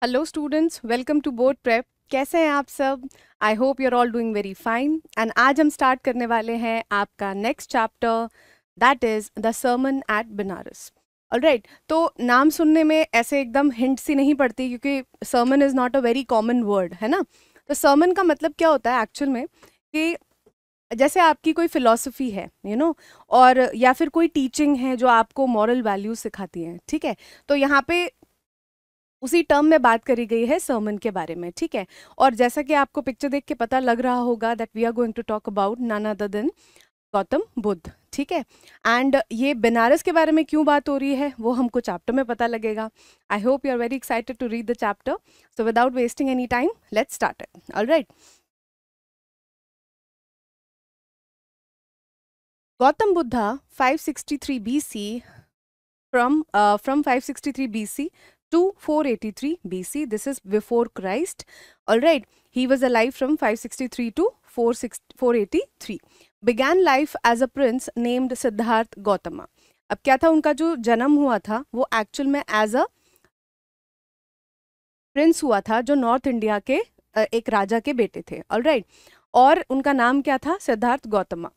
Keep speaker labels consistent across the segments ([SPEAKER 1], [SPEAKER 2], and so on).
[SPEAKER 1] Hello students, welcome to board prep. कैसे हैं आप सब? I hope you are all doing very fine. And आज हम स्टार्ट करने वाले हैं आपका next chapter, that is the sermon at Banaras. Alright, तो नाम सुनने में ऐसे एकदम हिंट सी नहीं पड़ती क्योंकि sermon is not a very common word, है ना। तो सर्मन का मतलब क्या होता है एक्चुअल में कि जैसे आपकी कोई फिलॉसफी है, और या फिर कोई टीचिंग है जो आपको मॉरल वैल्यूज सिखाती है, ठीक है। तो यहाँ पे उसी टर्म में बात करी गई है सर्मन के बारे में, ठीक है। और जैसा कि आपको पिक्चर देख के पता लग रहा होगा that we are going to talk about none other than Gautam Buddha, ठीक है। एंड ये बनारस के बारे में क्यों बात हो रही है वो हमको चैप्टर में पता लगेगा। I hope you are very excited to read the chapter, so without wasting any time let's start it. Alright, Gautam Buddha 563 BC from 563 BC to 483 BC. This is before Christ. All right, he was alive from 563 to 483. Began life as a prince named Siddharth Gautama. अब क्या था, उनका जो जन्म हुआ था वो actual में एज अ प्रिंस हुआ था जो नॉर्थ इंडिया के एक राजा के बेटे थे। ऑल राइट, और उनका नाम क्या था? सिद्धार्थ गौतमा।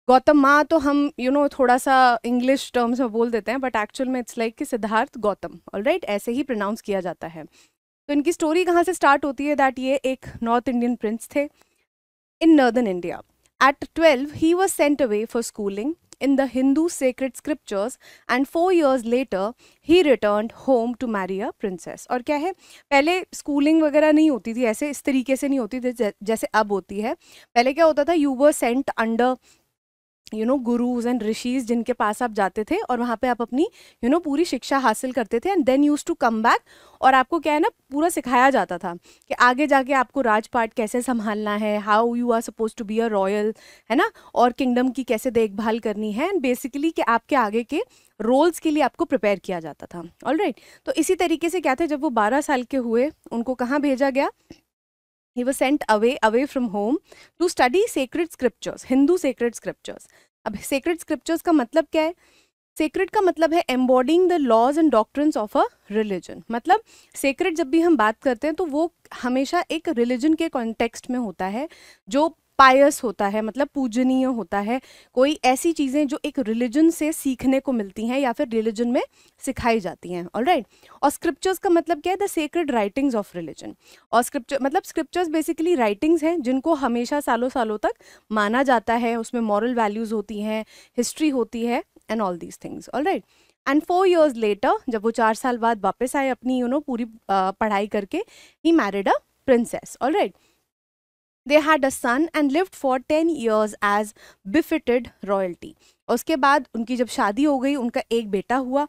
[SPEAKER 1] गौतमा तो हम थोड़ा सा इंग्लिश टर्म्स में बोल देते हैं, बट एक्चुअल में इट्स लाइक कि सिद्धार्थ गौतम। ऑलराइट, ऐसे ही प्रोनाउंस किया जाता है। तो इनकी स्टोरी कहाँ से स्टार्ट होती है? दैट ये एक नॉर्थ इंडियन प्रिंस थे in northern India. At 12 he was sent away for schooling in the Hindu sacred scriptures, and 4 years later he returned home to marry a princess. और क्या है, पहले स्कूलिंग वगैरह नहीं होती थी, ऐसे इस तरीके से नहीं होती थी जैसे अब होती है। पहले क्या होता था, you were sent under gurus and rishis जिनके पास आप जाते थे और वहाँ पे आप अपनी पूरी शिक्षा हासिल करते थे, and then use to come back. और आपको क्या है ना, पूरा सिखाया जाता था कि आगे जाके आपको राजपाट कैसे संभालना है, how you are suppose to be a royal, है ना, और किंगडम की कैसे देखभाल करनी है, एंड बेसिकली कि आपके आगे के रोल्स के लिए आपको प्रिपेयर किया जाता था। ऑलराइट, तो इसी तरीके से क्या थे, जब वो 12 साल के हुए उनको कहाँ भेजा गया? he was sent away from home to study sacred scriptures, Hindu sacred scriptures. अब sacred scriptures का मतलब क्या है? सेक्रेड का मतलब है embodying the laws and doctrines of a religion. मतलब सेक्रेड जब भी हम बात करते हैं तो वो हमेशा एक रिलीजन के कॉन्टेक्स्ट में होता है, जो पायस होता है, मतलब पूजनीय होता है। कोई ऐसी चीज़ें जो एक रिलीजन से सीखने को मिलती हैं या फिर रिलीजन में सिखाई जाती हैं। ऑलराइट, और स्क्रिप्चर्स का मतलब क्या है? The sacred writings of religion. और स्क्रिप्चर मतलब स्क्रिप्चर्स बेसिकली राइटिंग्स हैं जिनको हमेशा सालों सालों तक माना जाता है, उसमें मॉरल वैल्यूज़ होती हैं, हिस्ट्री होती है, and all these things. Alright, and 4 years later जब वो 4 साल बाद वापस आए अपनी पूरी पढ़ाई करके, he married a princess. Alright, they had a son and lived for 10 years as benefited royalty. उसके बाद उनकी जब शादी हो गई, उनका एक बेटा हुआ,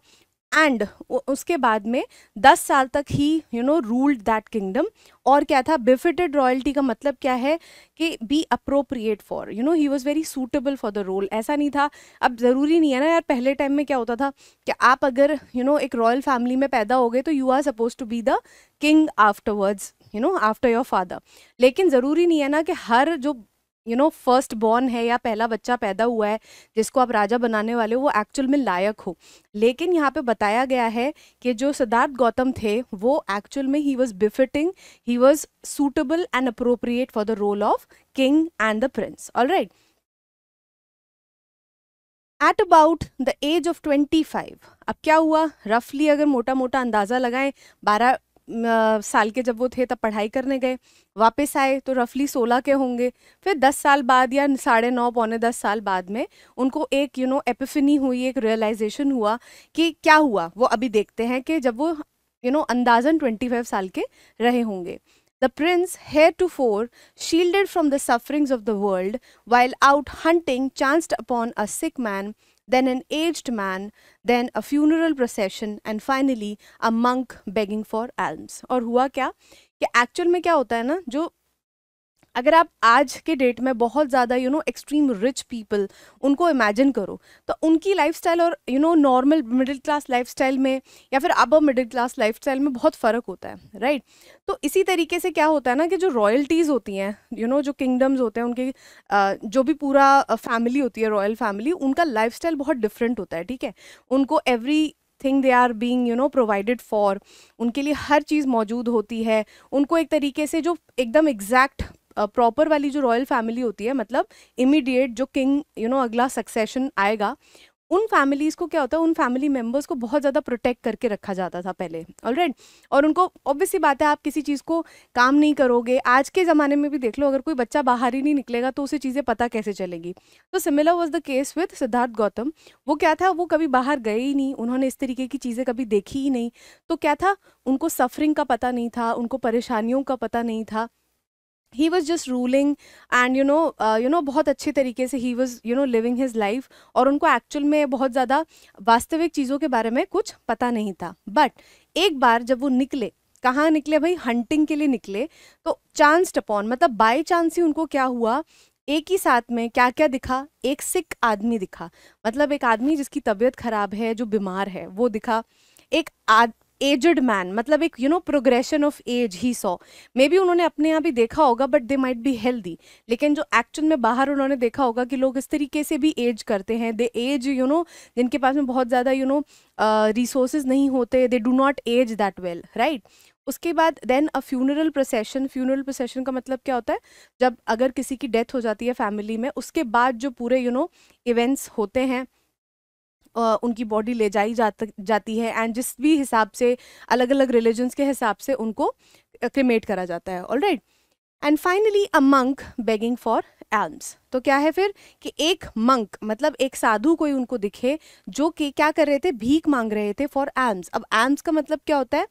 [SPEAKER 1] एंड उसके बाद में 10 साल तक ही रूल्ड दैट किंगडम। और क्या था? बिफिटेड रॉयल्टी का मतलब क्या है कि be appropriate for, he was very suitable for the role. ऐसा नहीं था, अब ज़रूरी नहीं है ना यार, पहले टाइम में क्या होता था कि आप अगर एक रॉयल फैमिली में पैदा हो गए तो you are suppose to be the king afterwards, after your father. लेकिन ज़रूरी नहीं है ना कि हर जो फर्स्ट बॉर्न है या पहला बच्चा पैदा हुआ है जिसको आप राजा बनाने वाले हो वो एक्चुअल में लायक हो। लेकिन यहाँ पे बताया गया है कि जो सिद्धार्थ गौतम थे वो एक्चुअल में he was befitting, he was suitable and appropriate for the role of king and the prince. Alright, at about the age of 25, अब क्या हुआ, रफली अगर मोटा मोटा अंदाज़ा लगाएं, 12 साल के जब वो थे तब पढ़ाई करने गए, वापस आए तो रफली 16 के होंगे। फिर 10 साल बाद या 9.5 पौने 10 साल बाद में उनको एक एपिफनी हुई, एक रियलाइजेशन हुआ कि क्या हुआ। वो अभी देखते हैं कि जब वो अंदाजन 25 साल के रहे होंगे। The prince, heretofore shielded from the sufferings of the world, while out hunting, chanced upon a sick man, then an aged man, then a funeral procession, and finally a monk begging for alms. और हुआ क्या कि actual में क्या होता है ना, जो अगर आप आज के डेट में बहुत ज़्यादा एक्सट्रीम रिच पीपल उनको इमेजिन करो तो उनकी लाइफस्टाइल और नॉर्मल मिडिल क्लास लाइफस्टाइल में या फिर अबव मिडिल क्लास लाइफस्टाइल में बहुत फ़र्क होता है, राइट। तो इसी तरीके से क्या होता है ना कि जो रॉयल्टीज़ होती हैं, जो किंगडम्स होते हैं, उनके जो भी पूरा फैमिली होती है, रॉयल फैमिली, उनका लाइफस्टाइल बहुत डिफरेंट होता है, ठीक है। उनको every thing they are being provided for, उनके लिए हर चीज़ मौजूद होती है, उनको एक तरीके से जो एकदम एग्जैक्ट प्रॉपर वाली जो रॉयल फैमिली होती है, मतलब इमीडिएट जो किंग अगला सक्सेशन आएगा, उन फैमिलीज़ को क्या होता है, उन फैमिली मेम्बर्स को बहुत ज़्यादा प्रोटेक्ट करके रखा जाता था पहले, ऑलराइट। और उनको ऑब्वियस सी बात है, आप किसी चीज़ को काम नहीं करोगे, आज के ज़माने में भी देख लो, अगर कोई बच्चा बाहर ही नहीं निकलेगा तो उसे चीज़ें पता कैसे चलेगी। तो similar was the case with Siddharth Gautam. वो क्या था, वो कभी बाहर गए ही नहीं, उन्होंने इस तरीके की चीज़ें कभी देखी ही नहीं, तो क्या था, उनको सफरिंग का पता नहीं था, उनको परेशानियों का पता नहीं था। He was just ruling and बहुत अच्छे तरीके से he was living his life, और उनको एक्चुअल में बहुत ज़्यादा वास्तविक चीज़ों के बारे में कुछ पता नहीं था। बट एक बार जब वो निकले, कहाँ निकले भाई, हंटिंग के लिए निकले, तो चांस टपॉन, मतलब बाय चांस ही उनको क्या हुआ, एक ही साथ में क्या क्या दिखा, एक सिक आदमी दिखा, मतलब एक आदमी जिसकी तबीयत खराब है, जो बीमार है वो दिखा, एक एजड मैन, मतलब एक progression of age he saw. Maybe उन्होंने अपने यहाँ भी देखा होगा but they might be healthy, लेकिन जो एक्चुअल में बाहर उन्होंने देखा होगा कि लोग इस तरीके से भी एज करते हैं, दे एज जिनके पास में बहुत ज़्यादा रिसोर्सेज नहीं होते, they do not age that well, right. उसके बाद then a funeral procession, funeral procession का मतलब क्या होता है, जब अगर किसी की डेथ हो जाती है फैमिली में, उसके बाद जो पूरे इवेंट्स होते हैं, उनकी बॉडी ले जाती है, एंड जिस भी हिसाब से अलग अलग रिलीजन्स के हिसाब से उनको क्रिमेट करा जाता है, alright. And finally a monk begging for elms. तो क्या है फिर कि एक मंक, मतलब एक साधु कोई उनको दिखे जो कि क्या कर रहे थे, भीख मांग रहे थे फॉर एल्म्स। अब एल्म्स का मतलब क्या होता है,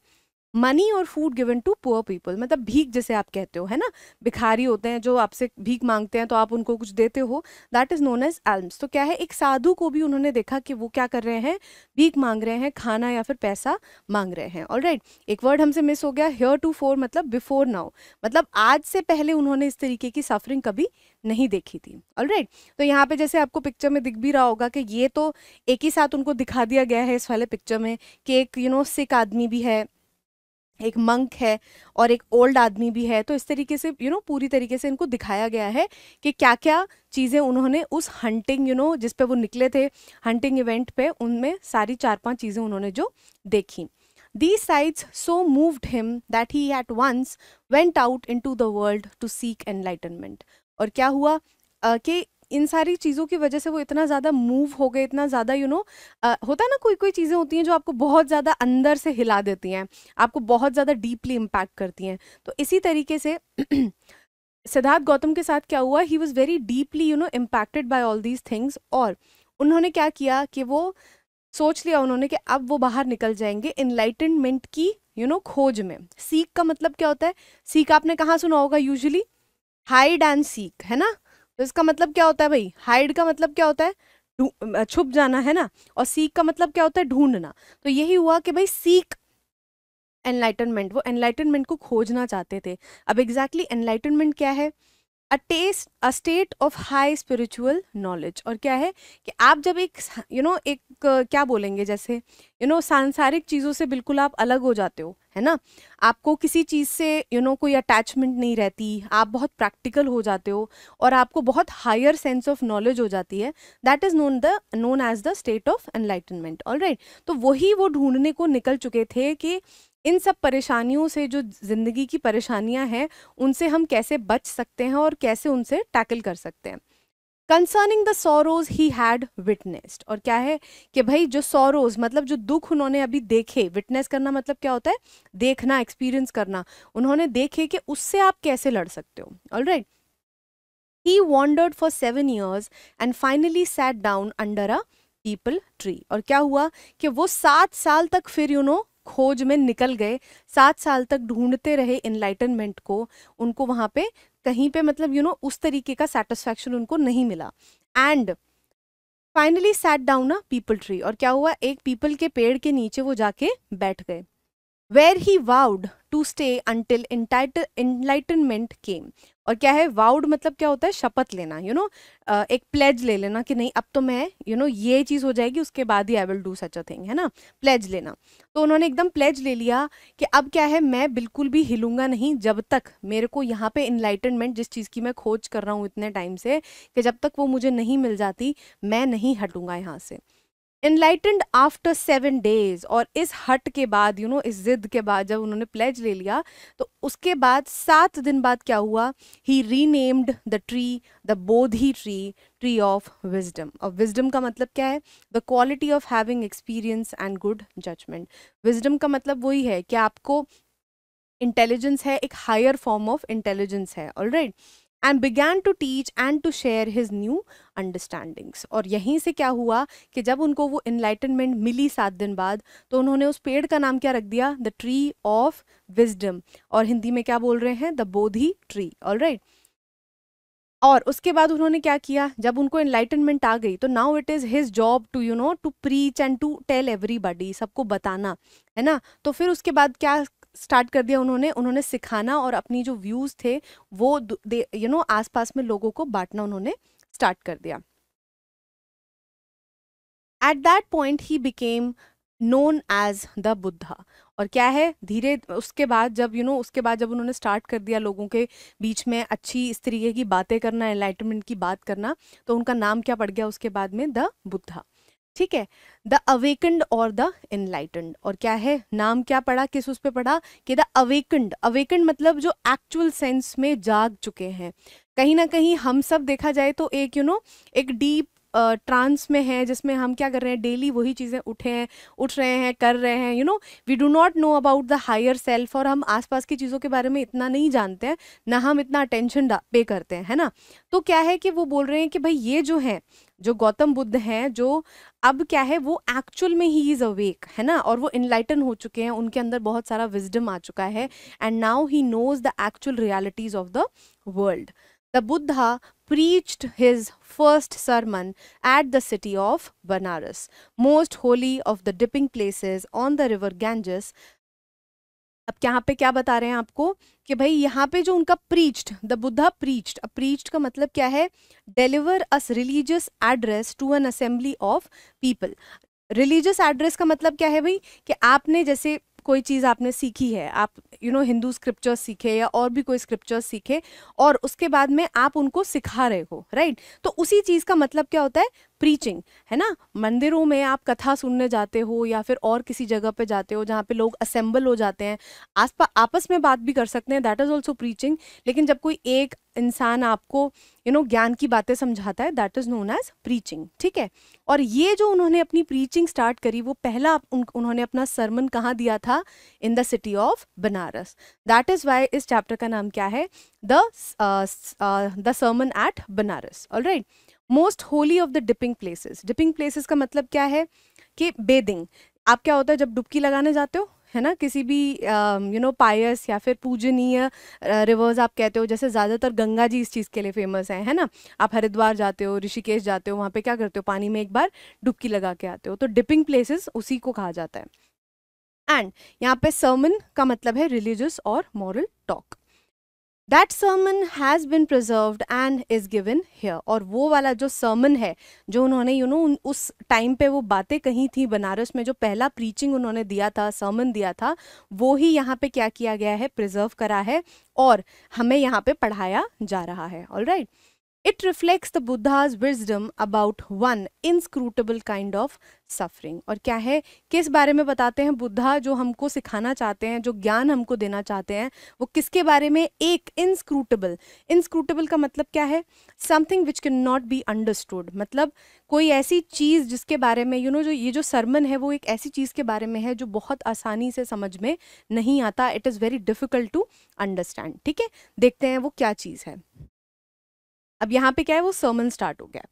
[SPEAKER 1] मनी और food given to poor people, मतलब भीख जैसे आप कहते हो, है ना, भिखारी होते हैं जो आपसे भीख मांगते हैं तो आप उनको कुछ देते हो, that is known as alms. तो क्या है, एक साधु को भी उन्होंने देखा कि वो क्या कर रहे हैं, भीख मांग रहे हैं, खाना या फिर पैसा मांग रहे हैं, ऑलराइट। एक वर्ड हमसे मिस हो गया, हियर टू फोर, मतलब बिफोर नाउ, मतलब आज से पहले उन्होंने इस तरीके की सफरिंग कभी नहीं देखी थी, ऑलराइट। तो यहाँ पे जैसे आपको पिक्चर में दिख भी रहा होगा कि ये तो एक ही साथ उनको दिखा दिया गया है इस वाले पिक्चर में, कि एक सिक आदमी भी है, एक मंक है, और एक ओल्ड आदमी भी है। तो इस तरीके से पूरी तरीके से इनको दिखाया गया है कि क्या क्या चीज़ें उन्होंने उस हंटिंग जिस पे वो निकले थे, हंटिंग इवेंट पे, उनमें सारी 4-5 चीज़ें उन्होंने जो देखी। These sights so moved him that he at once went out into the world to seek enlightenment। और क्या हुआ कि इन सारी चीज़ों की वजह से वो इतना ज़्यादा मूव हो गए, इतना ज़्यादा होता है ना, कोई कोई चीज़ें होती हैं जो आपको बहुत ज़्यादा अंदर से हिला देती हैं, आपको बहुत ज़्यादा डीपली इम्पैक्ट करती हैं। तो इसी तरीके से सिद्धार्थ गौतम के साथ क्या हुआ, ही was very deeply impacted by all these things, और उन्होंने क्या किया कि वो सोच लिया उन्होंने कि अब वो बाहर निकल जाएंगे एनलाइटनमेंट की खोज में। सीक का मतलब क्या होता है, सीक आपने कहाँ सुना होगा, यूजुअली हाइड एंड सीक, है ना। तो इसका मतलब क्या होता है भाई, हाइड का मतलब क्या होता है, छुप जाना, है ना, और सीक का मतलब क्या होता है, ढूंढना। तो यही हुआ कि भाई सीक एनलाइटनमेंट, वो एनलाइटनमेंट को खोजना चाहते थे। अब एग्जैक्टली एनलाइटनमेंट क्या है, a state of high spiritual knowledge. और क्या है कि आप जब एक एक क्या बोलेंगे, जैसे सांसारिक चीज़ों से बिल्कुल आप अलग हो जाते हो, है ना, आपको किसी चीज़ से कोई अटैचमेंट नहीं रहती, आप बहुत प्रैक्टिकल हो जाते हो, और आपको बहुत हायर सेंस ऑफ नॉलेज हो जाती है, that is known as the state of enlightenment, alright. तो वही वो ढूंढने को निकल चुके थे कि इन सब परेशानियों से, जो जिंदगी की परेशानियां हैं, उनसे हम कैसे बच सकते हैं और कैसे उनसे टैकल कर सकते हैं। Concerning the sorrows he had witnessed. और क्या है कि भाई जो सॉरोज, मतलब जो दुख उन्होंने अभी देखे, विटनेस करना मतलब क्या होता है, देखना, एक्सपीरियंस करना, उन्होंने देखे कि उससे आप कैसे लड़ सकते हो, alright. He wandered for 7 years and finally sat down under a people tree. और क्या हुआ कि वो 7 साल तक फिर खोज में निकल गए, 7 साल तक ढूंढते रहे इनलाइटनमेंट को, उनको वहां पे कहीं पे मतलब उस तरीके का सेटिस्फैक्शन उनको नहीं मिला। And finally sat down a people tree. और क्या हुआ, एक पीपल के पेड़ के नीचे वो जाके बैठ गए, where he vowed to stay until enlightenment came. और क्या है, वाउड मतलब क्या होता है, शपथ लेना, एक प्लेज ले लेना कि नहीं अब तो मैं ये चीज़ हो जाएगी, उसके बाद ही I will do such a thing, है ना, प्लेज लेना। तो उन्होंने एकदम प्लेज ले लिया कि अब क्या है, मैं बिल्कुल भी हिलूंगा नहीं जब तक मेरे को यहाँ पे इनलाइटनमेंट, जिस चीज़ की मैं खोज कर रहा हूँ इतने टाइम से, कि जब तक वो मुझे नहीं मिल जाती मैं नहीं हटूंगा यहाँ से। एनलाइटेंड आफ्टर 7 days, और इस हट के बाद इस जिद के बाद जब उन्होंने प्लेज ले लिया तो उसके बाद 7 दिन बाद क्या हुआ, he renamed the tree the Bodhi tree, tree of wisdom. और विजडम का मतलब क्या है, the quality of having experience and good judgement. Wisdom का मतलब वही है कि आपको इंटेलिजेंस है, एक हायर फॉर्म ऑफ इंटेलिजेंस है, alright. And began to teach and to share his new understandings. और यहीं से क्या हुआ कि जब उनको वो इनलाइटनमेंट मिली 7 दिन बाद, तो उन्होंने उस पेड़ का नाम क्या रख दिया, द ट्री ऑफ विजडम, और हिंदी में क्या बोल रहे हैं, द बोधि ट्री, ऑलराइट। और उसके बाद उन्होंने क्या किया, जब उनको एनलाइटनमेंट आ गई तो now it is his job to to preach and to tell everybody, सबको बताना, है ना। तो फिर उसके बाद क्या स्टार्ट कर दिया उन्होंने सिखाना, और अपनी जो व्यूज थे वो आसपास में लोगों को बांटना उन्होंने स्टार्ट कर दिया। At that point he became known as the Buddha. और क्या है, धीरे उसके बाद जब उन्होंने स्टार्ट कर दिया लोगों के बीच में अच्छी इस तरीके की बातें करना, एनलाइटमेंट की बात करना, तो उनका नाम क्या पड़ गया उसके बाद में, द बुद्धा। ठीक है, द अवेकन्ड और द इनलाइटेंड। और क्या है, नाम क्या पड़ा, किस उस पे पड़ा कि द अवेकन्ड। अवेकन्ड मतलब जो एक्चुअल सेंस में जाग चुके हैं। कहीं ना कहीं हम सब देखा जाए तो एक एक डीप ट्रांस में है, जिसमें हम क्या कर रहे हैं, डेली वही चीज़ें उठ रहे हैं, कर रहे हैं, we do not know about the higher self. और हम आसपास की चीज़ों के बारे में इतना नहीं जानते हैं, ना हम इतना अटेंशन पे करते हैं, है ना। तो क्या है कि वो बोल रहे हैं कि भाई ये जो है, जो गौतम बुद्ध हैं, जो अब क्या है, वो एक्चुअल में ही इज अवेक, है ना, और वो इनलाइटन हो चुके हैं, उनके अंदर बहुत सारा विजडम आ चुका है, and now he knows the actual realities of the world. The Buddha preached his first sermon at the city of Banaras, most holy of the dipping places on the river Ganges। अब यहाँ पे क्या बता रहे हैं आपको कि भाई यहाँ पे जो उनका प्रीच्ड, द बुद्धा प्रीच्ड। अब प्रीच्ड का मतलब क्या है, deliver as religious address to an assembly of people. Religious address का मतलब क्या है भाई, कि आपने जैसे कोई चीज़ आपने सीखी है, आप हिंदू स्क्रिप्चर्स सीखे या और भी कोई स्क्रिप्चर्स सीखे, और उसके बाद में आप उनको सिखा रहे हो, राइट। तो उसी चीज़ का मतलब क्या होता है, प्रीचिंग, है ना। मंदिरों में आप कथा सुनने जाते हो या फिर और किसी जगह पे जाते हो जहाँ पे लोग असेंबल हो जाते हैं, आपस में बात भी कर सकते हैं, दैट इज ऑल्सो प्रीचिंग। लेकिन जब कोई एक इंसान आपको ज्ञान की बातें समझाता है, that is known as preaching, ठीक है। और ये जो उन्होंने अपनी प्रीचिंग स्टार्ट करी, वो पहला उन्होंने अपना सरमन कहाँ दिया था, in the city of Banaras. That is why इस चैप्टर का नाम क्या है, the sermon at Banaras, alright. Most holy of the dipping places. Dipping places का मतलब क्या है कि बेदिंग। आप क्या होता है जब डुबकी लगाने जाते हो, है ना, किसी भी पायस या फिर पूजनीय रिवर्स आप कहते हो, जैसे ज़्यादातर गंगा जी इस चीज़ के लिए फेमस है ना। आप हरिद्वार जाते हो, ऋषिकेश जाते हो, वहाँ पे क्या करते हो, पानी में एक बार डुबकी लगा के आते हो। तो डिपिंग प्लेसेस उसी को कहा जाता है। एंड यहाँ पे सर्मन का मतलब है रिलीजियस और moral talk. That sermon has been preserved and is given here. और वो वाला जो सर्मन है, जो उन्होंने उस टाइम पे वो बातें कही थी बनारस में, जो पहला प्रीचिंग उन्होंने दिया था, सर्मन दिया था, वो ही यहाँ पे क्या किया गया है, प्रिजर्व करा है, और हमें यहाँ पे पढ़ाया जा रहा है, alright. It reflects the Buddha's wisdom about one inscrutable kind of suffering। और क्या है, किस बारे में बताते हैं बुद्धा, जो हमको सिखाना चाहते हैं, जो ज्ञान हमको देना चाहते हैं, वो किसके बारे में, एक इनस्क्रूटेबल। इनस्क्रूटेबल का मतलब क्या है, something which can not be understood. मतलब कोई ऐसी चीज़ जिसके बारे में जो ये जो सरमन है, वो एक ऐसी चीज़ के बारे में है जो बहुत आसानी से समझ में नहीं आता। It is very difficult to understand, ठीक है। देखते हैं वो क्या चीज़ है। अब यहाँ पे क्या है, वो सर्मन स्टार्ट हो गया।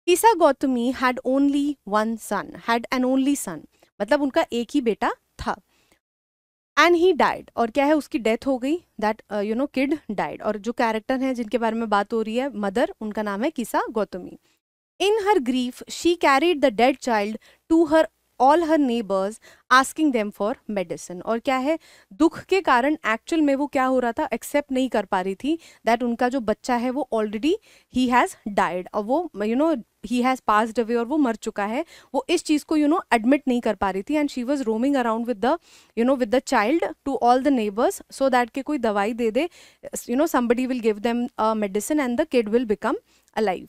[SPEAKER 1] Kisa Gautami had only one son, had an only son, मतलब उनका एक ही बेटा था। एंड ही डाइड, और क्या है, उसकी डेथ हो गई। That kid died. और जो कैरेक्टर हैं जिनके बारे में बात हो रही है, मदर, उनका नाम है Kisa Gautami. In her grief she carried the dead child to her all her neighbours asking them for medicine. और क्या है, दुख के कारण एक्चुअल में वो क्या हो रहा था, एक्सेप्ट नहीं कर पा रही थी दैट उनका जो बच्चा है वो ऑलरेडी ही हैज़ डाइड, और वो ही हैज़ पास्ड अवे, और वो मर चुका है। वो इस चीज़ को एडमिट नहीं कर पा रही थी, and she was roaming around with the child to all the neighbours, so that के कोई दवाई दे दे, somebody will give them medicine and the kid will become alive.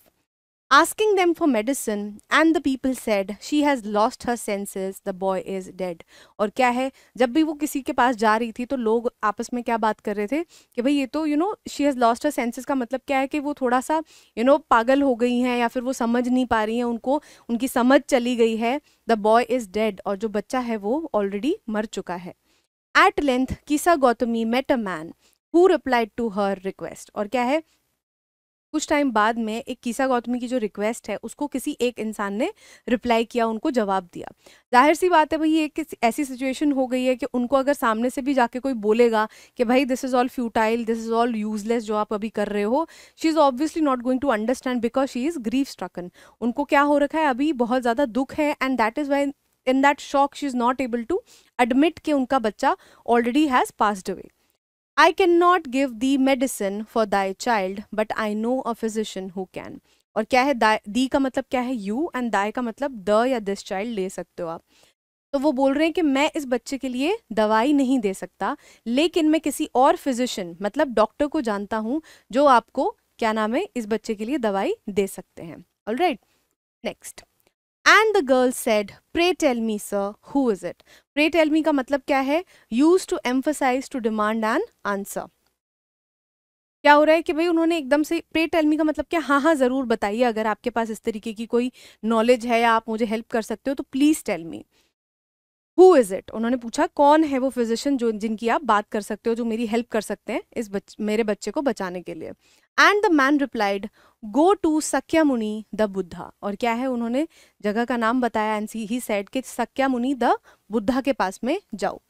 [SPEAKER 1] asking them for medicine, and the people said, she has lost her senses, the boy is dead. और क्या है, जब भी वो किसी के पास जा रही थी तो लोग आपस में क्या बात कर रहे थे कि भाई ये तो she has lost her senses का मतलब क्या है कि वो थोड़ा सा पागल हो गई हैं, या फिर वो समझ नहीं पा रही हैं, उनको उनकी समझ चली गई है. द बॉय इज डेड, और जो बच्चा है वो ऑलरेडी मर चुका है. At length Kisa Gautami met a man who replied to her request. और क्या है, कुछ टाइम बाद में एक कीसा गौतमी की जो रिक्वेस्ट है उसको किसी एक इंसान ने रिप्लाई किया, उनको जवाब दिया. जाहिर सी बात है भाई, एक ऐसी सिचुएशन हो गई है कि उनको अगर सामने से भी जाके कोई बोलेगा कि भाई this is all futile, this is all useless जो आप अभी कर रहे हो, she is obviously not going to understand because she is grief stricken. उनको क्या हो रखा है, अभी बहुत ज़्यादा दुख है, and that is why in that shock she is not able to admit कि उनका बच्चा already has passed away. I cannot give thee medicine for thy child, but I know a physician who can. और क्या है, दी का मतलब क्या है, यू, एंड दाई का मतलब द या दिस चाइल्ड ले सकते हो आप. तो वो बोल रहे हैं कि मैं इस बच्चे के लिए दवाई नहीं दे सकता, लेकिन मैं किसी और फिजिशियन मतलब डॉक्टर को जानता हूँ जो आपको क्या नाम है, इस बच्चे के लिए दवाई दे सकते हैं. Alright, next. And the girl said, pray tell me sir who is it. Pray tell me का मतलब क्या है, use to emphasize to demand an answer. क्या हो रहा है कि भाई उन्होंने एकदम से प्रे टेल मी का मतलब क्या, हाँ हाँ ज़रूर बताइए, अगर आपके पास इस तरीके की कोई नॉलेज है या आप मुझे हेल्प कर सकते हो तो please tell me. Who is it, उन्होंने पूछा कौन है वो फिजिशियन जो जिनकी आप बात कर सकते हो, जो मेरी हेल्प कर सकते हैं इस मेरे बच्चे को बचाने के लिए. And the man replied, go to Sakya Muni the Buddha. और क्या है, उन्होंने जगह का नाम बताया, एंड ही सेड कि सक्या मुनि द बुद्धा के पास में जाओ.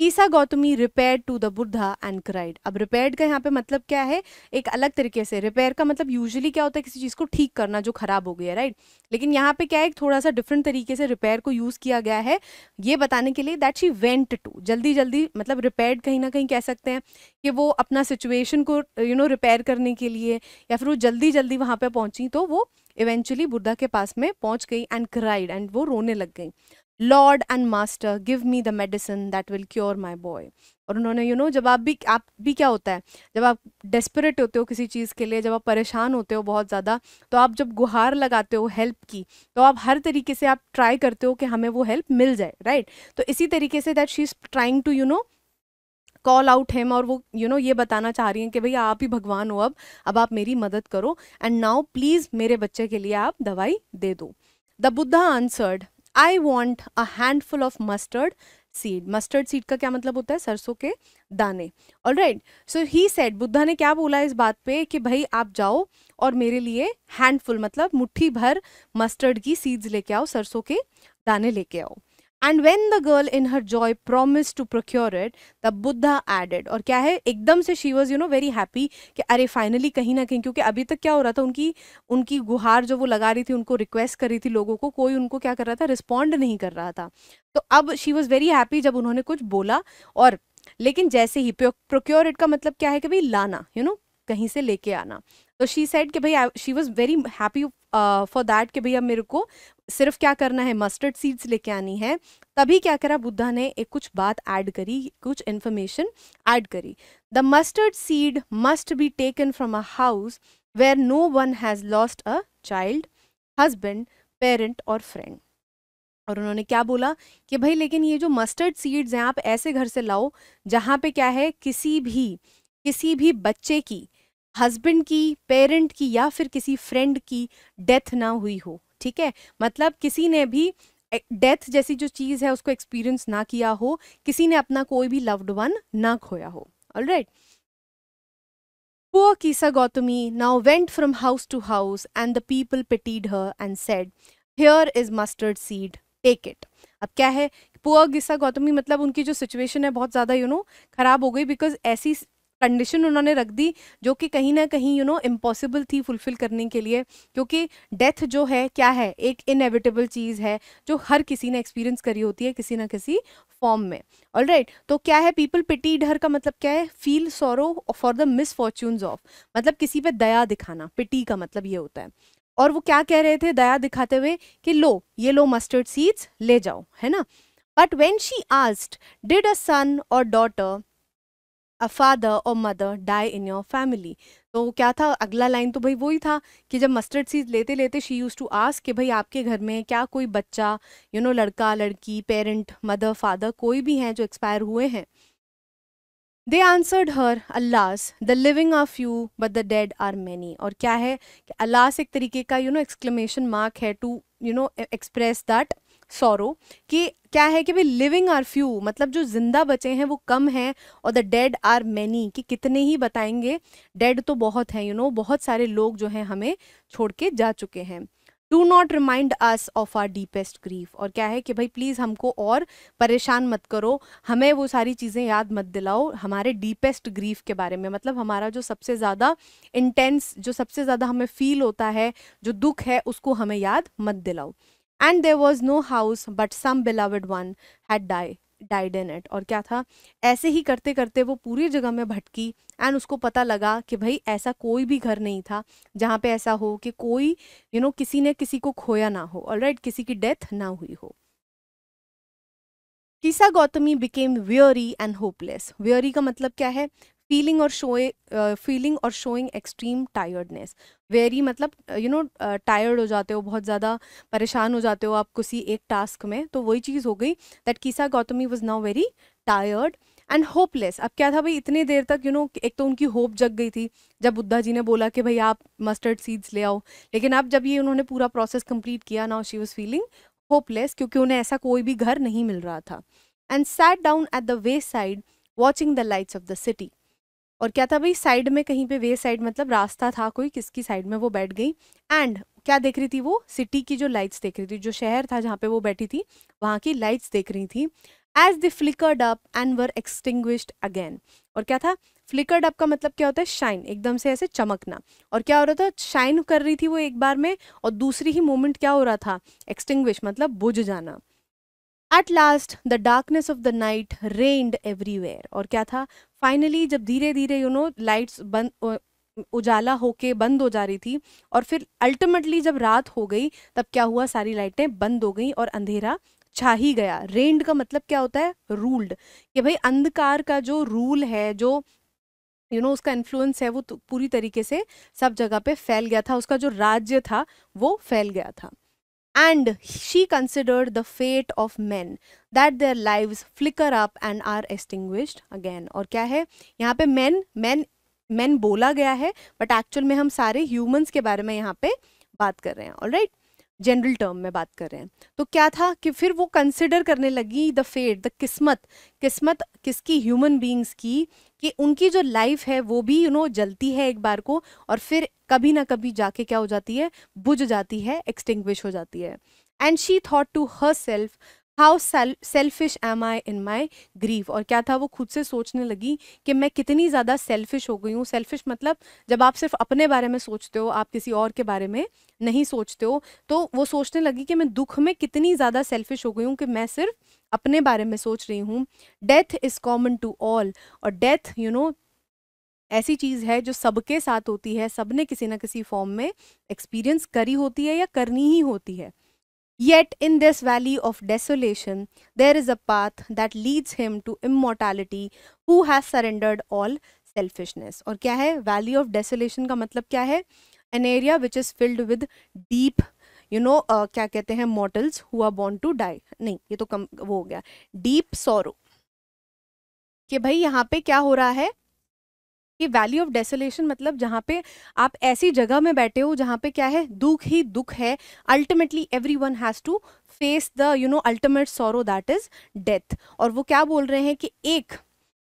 [SPEAKER 1] Kisa Gautami repaired to the Buddha and cried. अब रिपेयर्ड का यहाँ पे मतलब क्या है, एक अलग तरीके से. रिपेयर का मतलब यूजुअली क्या होता है, किसी चीज़ को ठीक करना जो खराब हो गया, राइट. लेकिन यहाँ पे क्या है, थोड़ा सा डिफरेंट तरीके से रिपेयर को यूज़ किया गया है ये बताने के लिए दैट शी वेंट टू, जल्दी जल्दी मतलब रिपेयर्ड कहीं ना कहीं कह सकते हैं कि वो अपना सिचुएशन को रिपेयर करने के लिए, या फिर वो जल्दी जल्दी वहाँ पे पहुंची, तो वो इवेंचुअली बुद्धा के पास में पहुंच गई एंड क्राइड, एंड वो रोने लग गई. Lord and master give me the medicine that will cure my boy. और उन्होंने जब आप भी क्या होता है, जब आप डेस्परेट होते हो किसी चीज़ के लिए, जब आप परेशान होते हो बहुत ज़्यादा, तो आप जब गुहार लगाते हो हेल्प की, तो आप हर तरीके से आप ट्राई करते हो कि हमें वो हेल्प मिल जाए, राइट. तो इसी तरीके से that she is trying to call out him, और वो ये बताना चाह रही हैं कि भैया आप ही भगवान हो, अब आप मेरी मदद करो, एंड नाउ प्लीज़ मेरे बच्चे के लिए आप दवाई दे दो. The Buddha answered, I want a handful of mustard seed. Mustard seed का क्या मतलब होता है, सरसों के दाने. Alright, so he said, Buddha ने क्या बोला इस बात पे कि भाई आप जाओ और मेरे लिए हैंडफुल मतलब मुट्ठी भर मस्टर्ड की सीड्स लेके आओ, सरसों के दाने लेके आओ. And when the girl in her joy promise to procure it, the Buddha added. और क्या है, एकदम से शी वॉज वेरी हैप्पी कि अरे फाइनली कहीं ना कहीं, क्योंकि अभी तक क्या हो रहा था, उनकी गुहार जो वो लगा रही थी, उनको रिक्वेस्ट कर रही थी लोगों को, कोई उनको क्या कर रहा था, रिस्पॉन्ड नहीं कर रहा था. तो अब शी वॉज वेरी हैप्पी जब उन्होंने कुछ बोला. और लेकिन जैसे ही प्रोक्योर इट का मतलब क्या है कि भाई लाना, कहीं से लेके आना. तो शी सेड कि भाई she was very happy for that कि भाई अब मेरे को सिर्फ क्या करना है, मस्टर्ड सीड्स लेके आनी है. तभी क्या करा, बुद्धा ने एक कुछ बात ऐड करी, कुछ इन्फॉर्मेशन ऐड करी. The mustard seed must be taken from a house where no one has lost a child, husband, parent और फ्रेंड. और उन्होंने क्या बोला कि भाई लेकिन ये जो मस्टर्ड सीड्स हैं आप ऐसे घर से लाओ जहाँ पे क्या है, किसी भी बच्चे की, हस्बैंड की, पेरेंट की या फिर किसी फ्रेंड की डेथ ना हुई हो. ठीक है, मतलब किसी ने भी डेथ जैसी जो चीज़ है उसको एक्सपीरियंस ना किया हो, किसी ने अपना कोई भी लव्ड वन ना खोया हो. Alright. Poor Kisa Gautami now went from house to house, and the people pitied her and said, here is mustard seed, take it. अब क्या है, पुअर किसा गौतमी मतलब उनकी जो सिचुएशन है बहुत ज़्यादा खराब हो गई, बिकॉज ऐसी कंडीशन उन्होंने रख दी जो कि कहीं ना कहीं इम्पॉसिबल थी फुलफिल करने के लिए, क्योंकि डेथ जो है क्या है, एक इनएविटेबल चीज़ है जो हर किसी ने एक्सपीरियंस करी होती है किसी ना किसी फॉर्म में. ऑलराइट, तो क्या है, पीपल पिटीड हर का मतलब क्या है, feel sorrow for the misfortunes of, मतलब किसी पे दया दिखाना, पिटी का मतलब ये होता है. और वो क्या कह रहे थे दया दिखाते हुए कि लो ये लो मस्टर्ड सीड्स ले जाओ, है ना. But when she asked, did a son or daughter, a father or mother die in your family. तो क्या था अगला लाइन, तो भाई वही था कि जब मस्टर्ड सीड्स लेते लेते शी यूज टू आस्क कि भाई आपके घर में क्या कोई बच्चा, लड़का लड़की, पेरेंट, मदर, फादर, कोई भी हैं जो एक्सपायर हुए हैं. They answered her, alas the living are few but the dead are many. और क्या है कि अल्लास एक तरीके का एक्सक्लेमेशन मार्क है टू एक्सप्रेस दैट सॉरो, कि क्या है कि भाई लिविंग आर फ्यू मतलब जो जिंदा बचे हैं वो कम हैं, और द डेड आर मैनी कि कितने ही बताएंगे, डेड तो बहुत हैं, बहुत सारे लोग जो हैं हमें छोड़ के जा चुके हैं. Do not remind us of our deepest grief. और क्या है कि भाई प्लीज़ हमको और परेशान मत करो, हमें वो सारी चीज़ें याद मत दिलाओ हमारे डीपेस्ट ग्रीफ के बारे में, मतलब हमारा जो सबसे ज़्यादा इंटेंस, जो सबसे ज़्यादा हमें फील होता है, जो दुख है, उसको हमें याद मत दिलाओ. And there was no house but some beloved one had died in it. और क्या था, ऐसे ही करते करते वो पूरी जगह में भटकी, एंड उसको पता लगा कि भाई ऐसा कोई भी घर नहीं था जहाँ पे ऐसा हो कि कोई किसी ने किसी को खोया ना हो, ऑलराइट, किसी की डेथ ना हुई हो. कीसा गौतमी बिकेम वेयरी एंड होपलेस. वेयरी का मतलब क्या है, फीलिंग और शोइंग एक्सट्रीम टायर्डनेस. वेरी मतलब टायर्ड हो जाते हो, बहुत ज़्यादा परेशान हो जाते हो आप किसी एक टास्क में, तो वही चीज़ हो गई. That कीसा Gautami was now very tired and hopeless. अब क्या था भाई, इतने देर तक एक तो उनकी होप जग गई थी जब बुद्धा जी ने बोला कि भाई आप मस्टर्ड सीड्स ले आओ, लेकिन अब जब ये उन्होंने पूरा प्रोसेस कंप्लीट किया, now she was feeling hopeless, क्योंकि उन्हें ऐसा कोई भी घर नहीं मिल रहा था. And sat down at the way side watching the lights off the city. और क्या था भाई, साइड में कहीं पे, वे साइड मतलब रास्ता था कोई, किसकी साइड में वो बैठ गई. एंड क्या देख रही थी वो, सिटी की जो लाइट्स देख रही थी, जो शहर था जहाँ पे वो बैठी थी वहाँ की लाइट्स देख रही थी. As the flickered up and were extinguished again. और क्या था, फ्लिकर्ड अप का मतलब क्या होता है, शाइन, एकदम से ऐसे चमकना. और क्या हो रहा था, शाइन कर रही थी वो एक बार में, और दूसरी ही मोमेंट क्या हो रहा था, एक्सटिंग्विश मतलब बुझ जाना. At last the darkness of the night rained everywhere. और क्या था, फाइनली जब धीरे धीरे लाइट्स बंद, उजाला होके बंद हो जा रही थी, और फिर अल्टीमेटली जब रात हो गई तब क्या हुआ, सारी लाइटें बंद हो गई और अंधेरा छा ही गया. रेन्ड का मतलब क्या होता है, रूल्ड, कि भाई अंधकार का जो रूल है, जो उसका इन्फ्लुएंस है, वो तो पूरी तरीके से सब जगह पे फैल गया था, उसका जो राज्य था वो फैल गया था. And she considered the fate of men, that their lives flicker up and are extinguished again. और क्या है यहाँ पे, men बोला गया है, बट एक्चुअल में हम सारे ह्यूमंस के बारे में यहाँ पे बात कर रहे हैं, ऑलराइट, जनरल टर्म में बात कर रहे हैं. तो क्या था कि फिर वो कंसिडर करने लगी द फेट, द किस्मत किसकी, ह्यूमन बींग्स की, कि उनकी जो लाइफ है वो भी जलती है एक बार को, और फिर कभी ना कभी जाके क्या हो जाती है, बुझ जाती है, एक्सटिंग्विश हो जाती है. And she thought to herself, how selfish am I in my grief. और क्या था, वो खुद से सोचने लगी कि मैं कितनी ज़्यादा सेल्फिश हो गई हूँ. सेल्फिश मतलब जब आप सिर्फ अपने बारे में सोचते हो, आप किसी और के बारे में नहीं सोचते हो, तो वो सोचने लगी कि मैं दुख में कितनी ज़्यादा सेल्फिश हो गई हूँ कि मैं सिर्फ अपने बारे में सोच रही हूँ. Death is common to all. और डेथ ऐसी चीज़ है जो सबके साथ होती है, सबने किसी ना किसी फॉर्म में एक्सपीरियंस करी होती है या करनी ही होती है. Yet in this valley of desolation, there is a path that leads him to immortality who has surrendered all selfishness. और क्या है, वैली ऑफ डेसोलेशन का मतलब क्या है, an area which is filled with deep क्या कहते हैं, mortals who are born to die. नहीं, ये तो कम वो हो गया, deep sorrow. कि भाई यहाँ पे क्या हो रहा है कि वैली ऑफ डेसोलेशन मतलब जहाँ पे आप ऐसी जगह में बैठे हो जहाँ पे क्या है, दुख ही दुख है. Ultimately every one has to face the ultimate sorrow that is death. और वो क्या बोल रहे हैं कि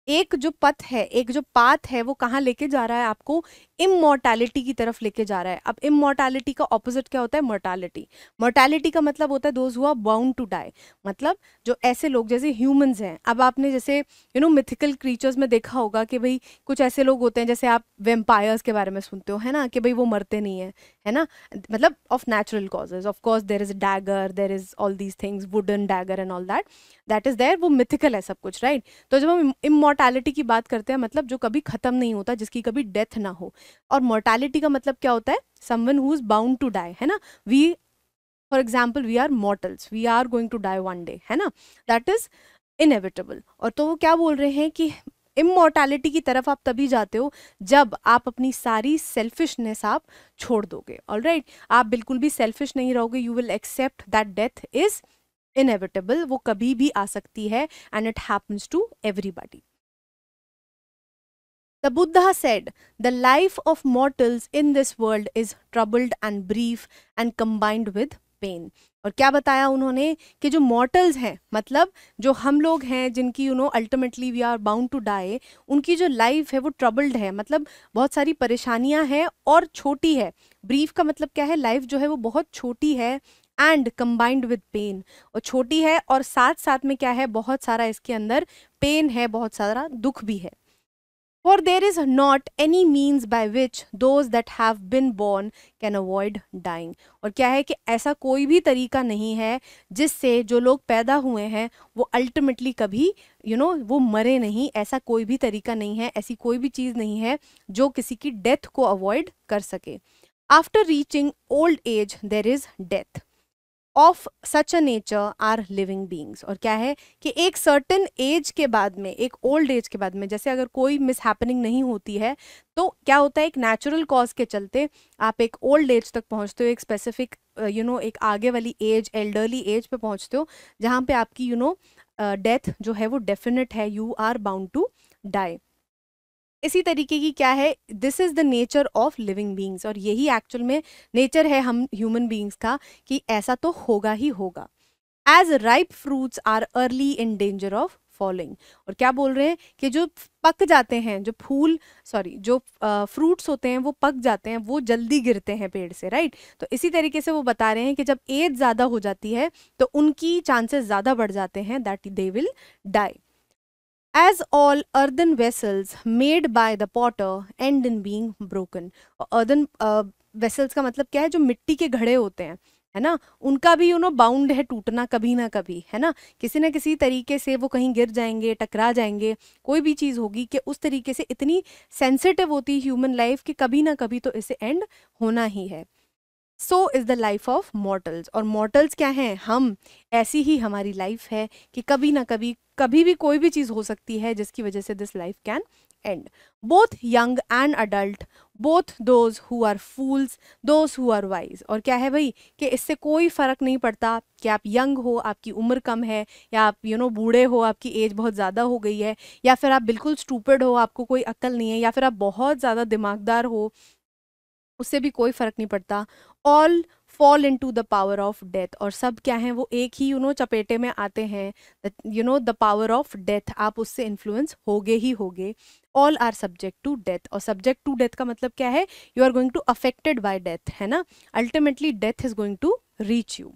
[SPEAKER 1] एक जो पथ है, एक जो पाथ है, वो कहाँ लेके जा रहा है आपको, इमॉर्टैलिटी की तरफ लेके जा रहा है. अब इमॉर्टैलिटी का ऑपोजिट क्या होता है, मोर्टैलिटी. मोर्टैलिटी का मतलब होता है those who are bound to die, मतलब जो ऐसे लोग जैसे ह्यूमंस हैं. अब आपने जैसे मिथिकल क्रीचर्स में देखा होगा कि भाई कुछ ऐसे लोग होते हैं, जैसे आप वेम्पायर्स के बारे में सुनते हो, है ना, कि भाई वो मरते नहीं है ना, मतलब of natural causes. Of course there is dagger, there is all these things, wooden dagger and all that is there, वो मिथिकल है सब कुछ, राइट. तो जब हम इमॉर्टैलिटी की बात करते हैं, मतलब जो कभी खत्म नहीं होता, जिसकी कभी डेथ ना हो. और मोर्टैलिटी का मतलब क्या होता है, someone who is bound to die, है ना. We for example we are mortals, we are going to die one day, है ना, दैट इज इनएविटेबल. और तो वो क्या बोल रहे हैं कि इमॉर्टैलिटी की तरफ आप तभी जाते हो जब आप अपनी सारी सेल्फिशनेस आप छोड़ दोगे, ऑलराइट। आप बिल्कुल भी सेल्फिश नहीं रहोगे, you will accept that death is inevitable, वो कभी भी आ सकती है, and it happens to everybody. The Buddha said, the life of mortals in this world is troubled and brief and combined with pain. और क्या बताया उन्होंने कि जो मॉर्टल्स हैं, मतलब जो हम लोग हैं जिनकी ultimately we are bound to die, उनकी जो लाइफ है वो ट्रबल्ड है, मतलब बहुत सारी परेशानियां हैं और छोटी है। ब्रीफ का मतलब क्या है, लाइफ जो है वो बहुत छोटी है, एंड कंबाइंड विद पेन, और छोटी है और साथ साथ में क्या है, बहुत सारा इसके अंदर पेन है, बहुत सारा दुख भी है। For there is not any means by which those that have been born can avoid dying. और क्या है कि ऐसा कोई भी तरीका नहीं है जिससे जो लोग पैदा हुए हैं वो अल्टीमेटली कभी वो मरे नहीं। ऐसा कोई भी तरीका नहीं है, ऐसी कोई भी चीज़ नहीं है जो किसी की डेथ को अवॉइड कर सके। After reaching old age there is death. Of such a nature are living beings. और क्या है कि एक सर्टन एज के बाद में, एक ओल्ड एज के बाद में, जैसे अगर कोई मिस हैपनिंग नहीं होती है तो क्या होता है, एक नेचुरल कॉज के चलते आप एक ओल्ड एज तक पहुंचते हो, एक स्पेसिफिक एक आगे वाली एज, एल्डरली एज पे पहुंचते हो, जहाँ पे आपकी डेथ जो है वो डेफिनेट है, you are bound to die. इसी तरीके की क्या है, this is the nature of living beings, और यही एक्चुअल में नेचर है हम ह्यूमन बींग्स का कि ऐसा तो होगा ही होगा। As ripe fruits are early in danger of falling. और क्या बोल रहे हैं कि जो पक जाते हैं, जो जो फ्रूट्स होते हैं वो पक जाते हैं, वो जल्दी गिरते हैं पेड़ से, राइट। तो इसी तरीके से वो बता रहे हैं कि जब एज ज़्यादा हो जाती है तो उनकी चांसेस ज़्यादा बढ़ जाते हैं that they will die. As all earthen vessels made by the potter end in being broken. earthen vessels का मतलब क्या है, जो मिट्टी के घड़े होते हैं, है ना, उनका भी बाउंड है टूटना कभी ना कभी, है ना। किसी ना किसी तरीके से वो कहीं गिर जाएंगे, टकरा जाएंगे, कोई भी चीज़ होगी कि उस तरीके से इतनी सेंसिटिव होती है ह्यूमन लाइफ कि कभी ना कभी तो इसे एंड होना ही है। So is the life of mortals. और मॉर्टल्स क्या हैं, हम, ऐसी ही हमारी लाइफ है कि कभी ना कभी, कभी भी कोई भी चीज़ हो सकती है जिसकी वजह से this life can end. Both young and adult, both those who are fools, those who are wise. और क्या है भाई कि इससे कोई फ़र्क नहीं पड़ता कि आप यंग हो, आपकी उम्र कम है, या आप बूढ़े हो, आपकी एज बहुत ज़्यादा हो गई है, या फिर आप बिल्कुल स्टूपिड हो, आपको कोई अक्ल नहीं है, या फिर आप बहुत ज़्यादा दिमागदार हो, उससे भी कोई फर्क नहीं पड़ता। All fall into the power of death. और सब क्या है, वो एक ही चपेटे में आते हैं, द पावर ऑफ डेथ, आप उससे इन्फ्लुएंस होगे ही होगे। All are subject to death. और सब्जेक्ट टू डेथ का मतलब क्या है, you are going to affected by death, है ना। Ultimately death is going to reach you.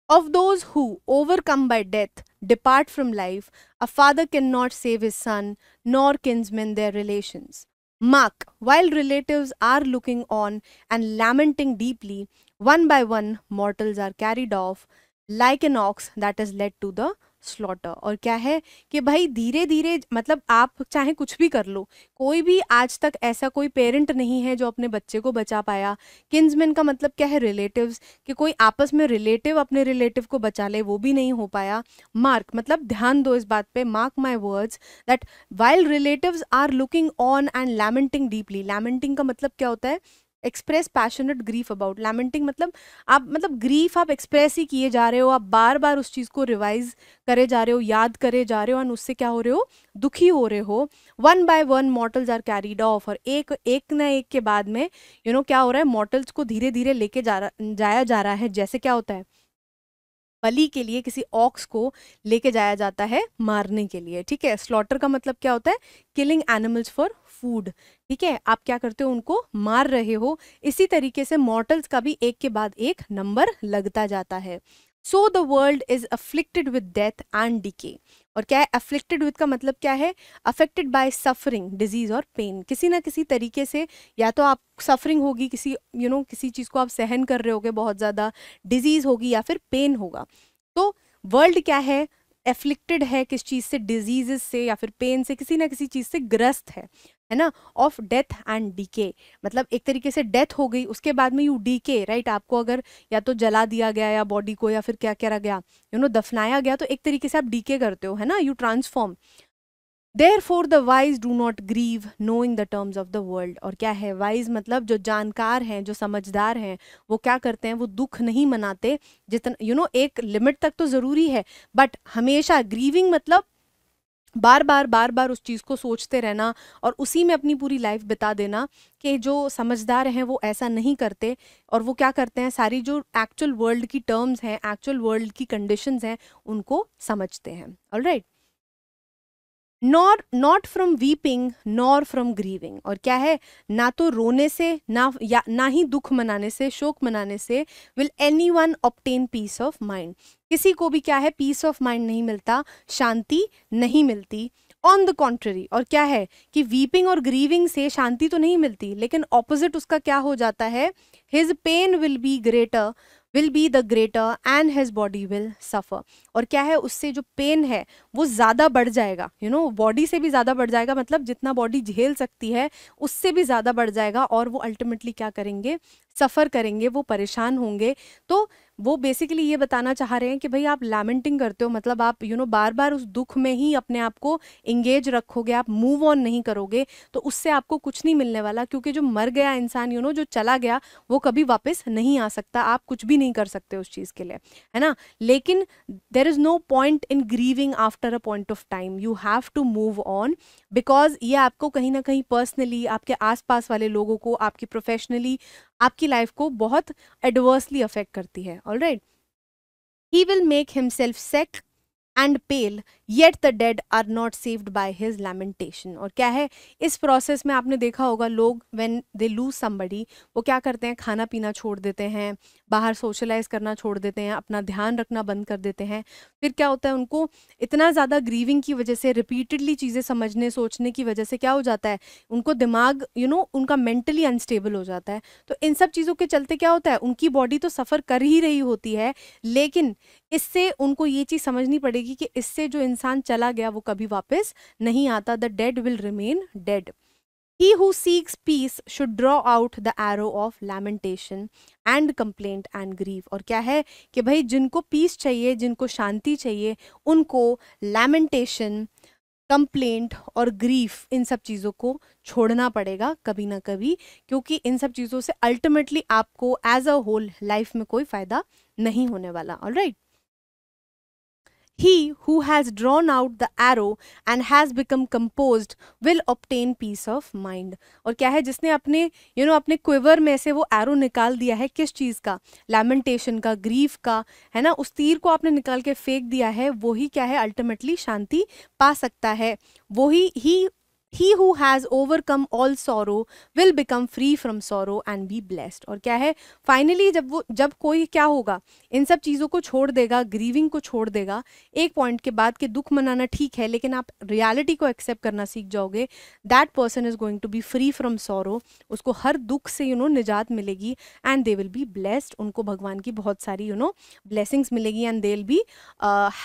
[SPEAKER 1] Of those who, overcome by death, depart from life, a father cannot save his son, nor kinsmen their relations. Mark, while relatives are looking on and lamenting deeply, one by one mortals are carried off like an ox that is led to the slaughter. और क्या है कि भाई धीरे धीरे, मतलब आप चाहे कुछ भी कर लो, कोई भी आज तक ऐसा कोई पेरेंट नहीं है जो अपने बच्चे को बचा पाया। किन्समैन का मतलब क्या है, रिलेटिव्स, कि कोई आपस में रिलेटिव अपने रिलेटिव को बचा ले, वो भी नहीं हो पाया। मार्क मतलब ध्यान दो इस बात पे, mark my words that while relatives are looking on and lamenting deeply. Lamenting का मतलब क्या होता है, express passionate grief about. Lamenting मतलब आप, मतलब ग्रीफ आप एक्सप्रेस ही किए जा रहे हो, आप बार बार उस चीज़ को रिवाइज करे जा रहे हो, याद करे जा रहे हो, और उससे क्या हो रहे हो, दुखी हो रहे हो। One by one mortals are carried off. और एक ना एक के बाद में क्या हो रहा है, मॉर्टल्स को धीरे धीरे लेके जाया जा रहा है। जैसे क्या होता है, बलि के लिए किसी ऑक्स को लेके जाया जाता है मारने के लिए, ठीक है। स्लॉटर का मतलब क्या होता है, किलिंग एनिमल्स फॉर फूड, ठीक है। आप क्या करते हो, उनको मार रहे हो। इसी तरीके से मॉर्टल्स का भी एक के बाद एक नंबर लगता जाता है। So the world is afflicted with death and decay. और क्या है, अफ्लिक्टेड विद का मतलब क्या है, अफेक्टेड बाय सफरिंग, डिजीज और पेन। किसी ना किसी तरीके से या तो आप सफरिंग होगी, किसी किसी चीज़ को आप सहन कर रहे होगे बहुत ज़्यादा, डिजीज होगी, या फिर पेन होगा। तो वर्ल्ड क्या है, एफ्लिक्टेड है किस चीज़ से, डिजीजेस से या फिर पेन से, किसी ना किसी चीज़ से ग्रस्त है ना, ऑफ डेथ एंड डीके। मतलब एक तरीके से डेथ हो गई, उसके बाद में यू डीके, राइट। आपको अगर या तो जला दिया गया या बॉडी को, या फिर क्या करा गया, दफनाया गया, तो एक तरीके से आप डीके करते हो, है ना, you transform. Therefore the wise do not grieve knowing the terms of the world। और क्या है वाइज, मतलब जो जानकार हैं, जो समझदार हैं, वो क्या करते हैं, वो दुख नहीं मनाते। जितना एक लिमिट तक तो ज़रूरी है, बट हमेशा ग्रीविंग मतलब बार बार उस चीज़ को सोचते रहना और उसी में अपनी पूरी लाइफ बिता देना। कि जो समझदार हैं वो ऐसा नहीं करते, और वो क्या करते हैं, सारी जो एक्चुअल वर्ल्ड की टर्म्स हैं, एक्चुअल वर्ल्ड की कंडीशंस हैं, उनको समझते हैं। Alright. Not from weeping nor from grieving. और क्या है, ना तो रोने से, ना ही दुख मनाने से, शोक मनाने से will anyone obtain peace of mind. किसी को भी क्या है, पीस ऑफ माइंड नहीं मिलता, शांति नहीं मिलती। ऑन द कॉन्ट्ररी, और क्या है कि वीपिंग और ग्रीविंग से शांति तो नहीं मिलती, लेकिन ऑपोजिट उसका क्या हो जाता है, his pain will be the greater and his body will suffer. और क्या है, उससे जो पेन है वो ज़्यादा बढ़ जाएगा, बॉडी से भी ज़्यादा बढ़ जाएगा, मतलब जितना बॉडी झेल सकती है उससे भी ज़्यादा बढ़ जाएगा, और वो अल्टीमेटली क्या करेंगे, सफ़र करेंगे, वो परेशान होंगे। तो वो बेसिकली ये बताना चाह रहे हैं कि भाई आप लैमेंटिंग करते हो, मतलब आप बार बार उस दुख में ही अपने आप को इंगेज रखोगे, आप मूव ऑन नहीं करोगे, तो उससे आपको कुछ नहीं मिलने वाला। क्योंकि जो मर गया इंसान, जो चला गया, वो कभी वापस नहीं आ सकता, आप कुछ भी नहीं कर सकते उस चीज़ के लिए, है ना। लेकिन there is no point in grieving after a point of time, you have to move on, because ये आपको कहीं ना कहीं पर्सनली, आपके आसपास वाले लोगों को, आपकी प्रोफेशनली, आपकी लाइफ को बहुत एडवर्सली अफेक्ट करती है। Alright. He will make himself sick and pale yet the dead are not saved by his lamentation. और क्या है, इस प्रोसेस में आपने देखा होगा लोग व्हेन दे लूज समबडी, वो क्या करते हैं, खाना पीना छोड़ देते हैं, बाहर सोशलाइज करना छोड़ देते हैं, अपना ध्यान रखना बंद कर देते हैं। फिर क्या होता है, उनको इतना ज़्यादा ग्रीविंग की वजह से, रिपीटेडली चीज़ें समझने सोचने की वजह से क्या हो जाता है, उनको दिमाग उनका मेंटली अनस्टेबल हो जाता है। तो इन सब चीज़ों के चलते क्या होता है, उनकी बॉडी तो सफ़र कर ही रही होती है, लेकिन इससे उनको ये चीज़ समझनी पड़ेगी कि इससे जो इंसान चला गया वो कभी वापस नहीं आता। The dead will remain dead. He who seeks peace should draw out the arrow of lamentation and complaint and grief। और क्या है कि भाई जिनको पीस चाहिए, जिनको शांति चाहिए, उनको लैमेंटेशन, कंप्लेंट और ग्रीफ, इन सब चीज़ों को छोड़ना पड़ेगा कभी ना कभी, क्योंकि इन सब चीज़ों से अल्टीमेटली आपको एज अ होल लाइफ में कोई फायदा नहीं होने वाला। Alright. He who has drawn out the arrow and has become composed will obtain peace of mind। और क्या है, जिसने अपने अपने क्विवर में से वो एरो निकाल दिया है, किस चीज़ का, लैमेंटेशन का, ग्रीफ का, है ना, उस तीर को आपने निकाल के फेंक दिया है, वही क्या है, अल्टीमेटली शांति पा सकता है। वही He who has overcome all sorrow will become free from sorrow and be blessed। और क्या है, फाइनली जब कोई क्या होगा, इन सब चीज़ों को छोड़ देगा, ग्रीविंग को छोड़ देगा, एक पॉइंट के बाद कि दुख मनाना ठीक है, लेकिन आप रियलिटी को एक्सेप्ट करना सीख जाओगे, that person is going to be free from sorrow. उसको हर दुख से निजात मिलेगी, and they will be blessed. उनको भगवान की बहुत सारी ब्लेसिंग्स मिलेगी, and they will be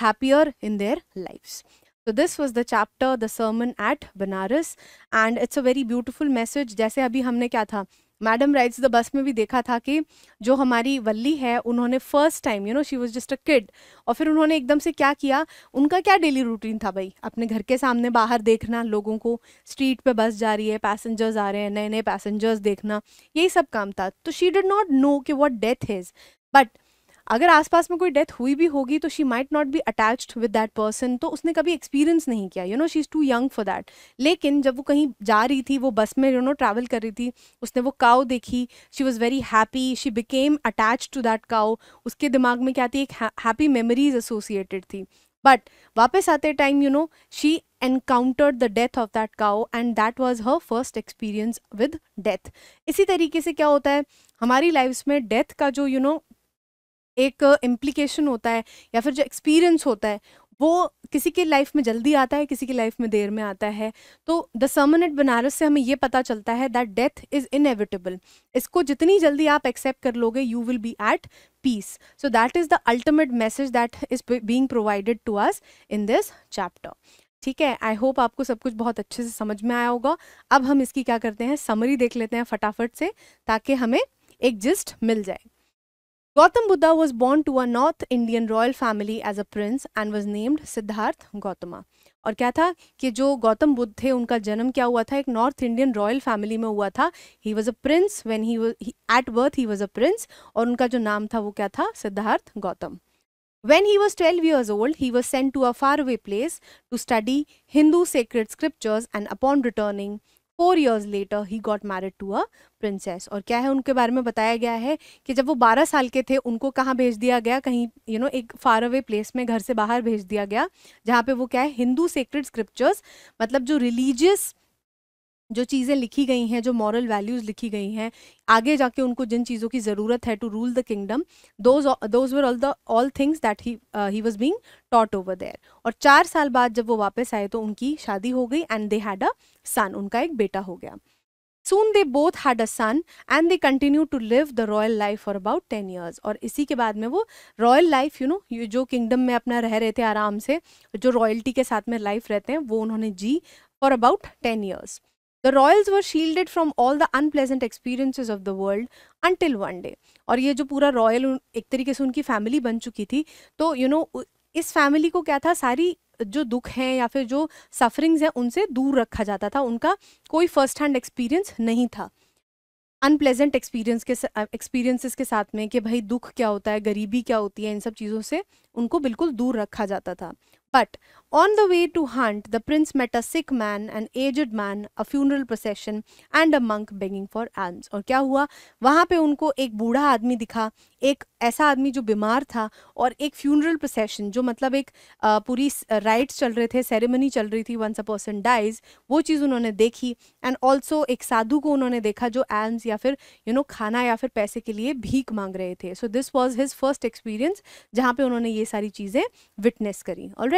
[SPEAKER 1] happier in their lifes. So this was the chapter, the sermon at Banaras, and it's a very beautiful message। जैसे अभी हमने क्या था, मैडम राइड्स द बस में भी देखा था कि जो हमारी वल्ली है, उन्होंने first time she was just a kid, और फिर उन्होंने एकदम से क्या किया, उनका क्या डेली रूटीन था भाई, अपने घर के सामने बाहर देखना, लोगों को, स्ट्रीट पे बस जा रही है, पैसेंजर्स आ रहे हैं, नए नए पैसेंजर्स देखना, यही सब काम था। तो शी डिड नॉट नो कि व्हाट डेथ इज, बट अगर आसपास में कोई डेथ हुई भी होगी तो she might not be attached with that person, तो उसने कभी एक्सपीरियंस नहीं किया, she is too young for that. लेकिन जब वो कहीं जा रही थी, वो बस में ट्रैवल कर रही थी, उसने वो काउ देखी, she was very happy, she became attached to that cow. उसके दिमाग में क्या थी, एक हैप्पी मेमोरीज एसोसिएटेड थी। बट वापस आते time she encountered the death of that cow, and that was her first experience with death. इसी तरीके से क्या होता है हमारी लाइफ्स में, डेथ का जो एक इम्प्लीकेशन होता है, या फिर जो एक्सपीरियंस होता है, वो किसी की लाइफ में जल्दी आता है, किसी की लाइफ में देर में आता है। तो द सर्मन एट बनारस से हमें ये पता चलता है दैट डेथ इज इनएविटेबल। इसको जितनी जल्दी आप एक्सेप्ट कर लोगे, you will be at peace. So that is the ultimate message that is being provided to us in this chapter. ठीक है, आई होप आपको सब कुछ बहुत अच्छे से समझ में आया होगा। अब हम इसकी क्या करते हैं, समरी देख लेते हैं फटाफट से, ताकि हमें एक जिस्ट मिल जाए। Gautam Buddha was born to a North Indian royal family as a prince and was named Siddharth Gautama। और क्या था कि जो गौतम बुद्ध थे उनका जन्म क्या हुआ था, एक नॉर्थ इंडियन रॉयल फैमिली में हुआ था। He was a prince when he was at birth, he was a prince, और उनका जो नाम था वो क्या था, Siddharth Gautam. When he was 12 years old, he was sent to a faraway place to study Hindu sacred scriptures, and upon returning 4 years later, he got married to a princess। और क्या है, उनके बारे में बताया गया है कि जब वो 12 साल के थे, उनको कहाँ भेज दिया गया, कहीं एक फार अवे प्लेस में, घर से बाहर भेज दिया गया, जहाँ पे वो क्या है, हिंदू सेक्रेड स्क्रिप्चर्स, मतलब जो रिलीजियस जो चीज़ें लिखी गई हैं, जो मॉरल वैल्यूज़ लिखी गई हैं, आगे जाके उनको जिन चीज़ों की ज़रूरत है to rule the kingdom, those were all things that he was being taught over there. और 4 साल बाद जब वो वापस आए तो उनकी शादी हो गई, एंड दे हैड अ सन, उनका एक बेटा हो गया। Soon they both had a son and they continued to live the royal life for about 10 years। और इसी के बाद में वो रॉयल लाइफ जो किंगडम में अपना रह रहे थे आराम से, जो रॉयल्टी के साथ में लाइफ रहते हैं, वो उन्होंने जी for about 10 years। The royals were shielded from all the unpleasant experiences of the world until one day। और ये जो पूरा रॉयल एक तरीके से उनकी फैमिली बन चुकी थी, तो इस फैमिली को क्या था, सारी जो दुख हैं या फिर जो सफरिंग्स हैं उनसे दूर रखा जाता था, उनका कोई फर्स्ट हैंड एक्सपीरियंस नहीं था अनप्लेजेंट एक्सपीरियंसेस के साथ में, कि भाई दुख क्या होता है, गरीबी क्या होती है, इन सब चीज़ों से उनको बिल्कुल दूर रखा जाता था। But on the way to hunt, the prince met a sick man, an aged man, a funeral procession, and a monk begging for alms। और क्या हुआ, वहाँ पे उनको एक बूढ़ा आदमी दिखा, एक ऐसा आदमी जो बीमार था, और एक फ्यूनरल प्रोसेशन, जो मतलब एक पूरी राइट्स चल रहे थे, सेरेमनी चल रही थी, वंस अ पर्सन डाइज, वो चीज़ उन्होंने देखी। एंड ऑल्सो एक साधु को उन्होंने देखा जो एल्म्स या फिर खाना या फिर पैसे के लिए भीख मांग रहे थे। So this was his first experience, जहाँ पे उन्होंने ये सारी चीज़ें विटनेस करी। Alright,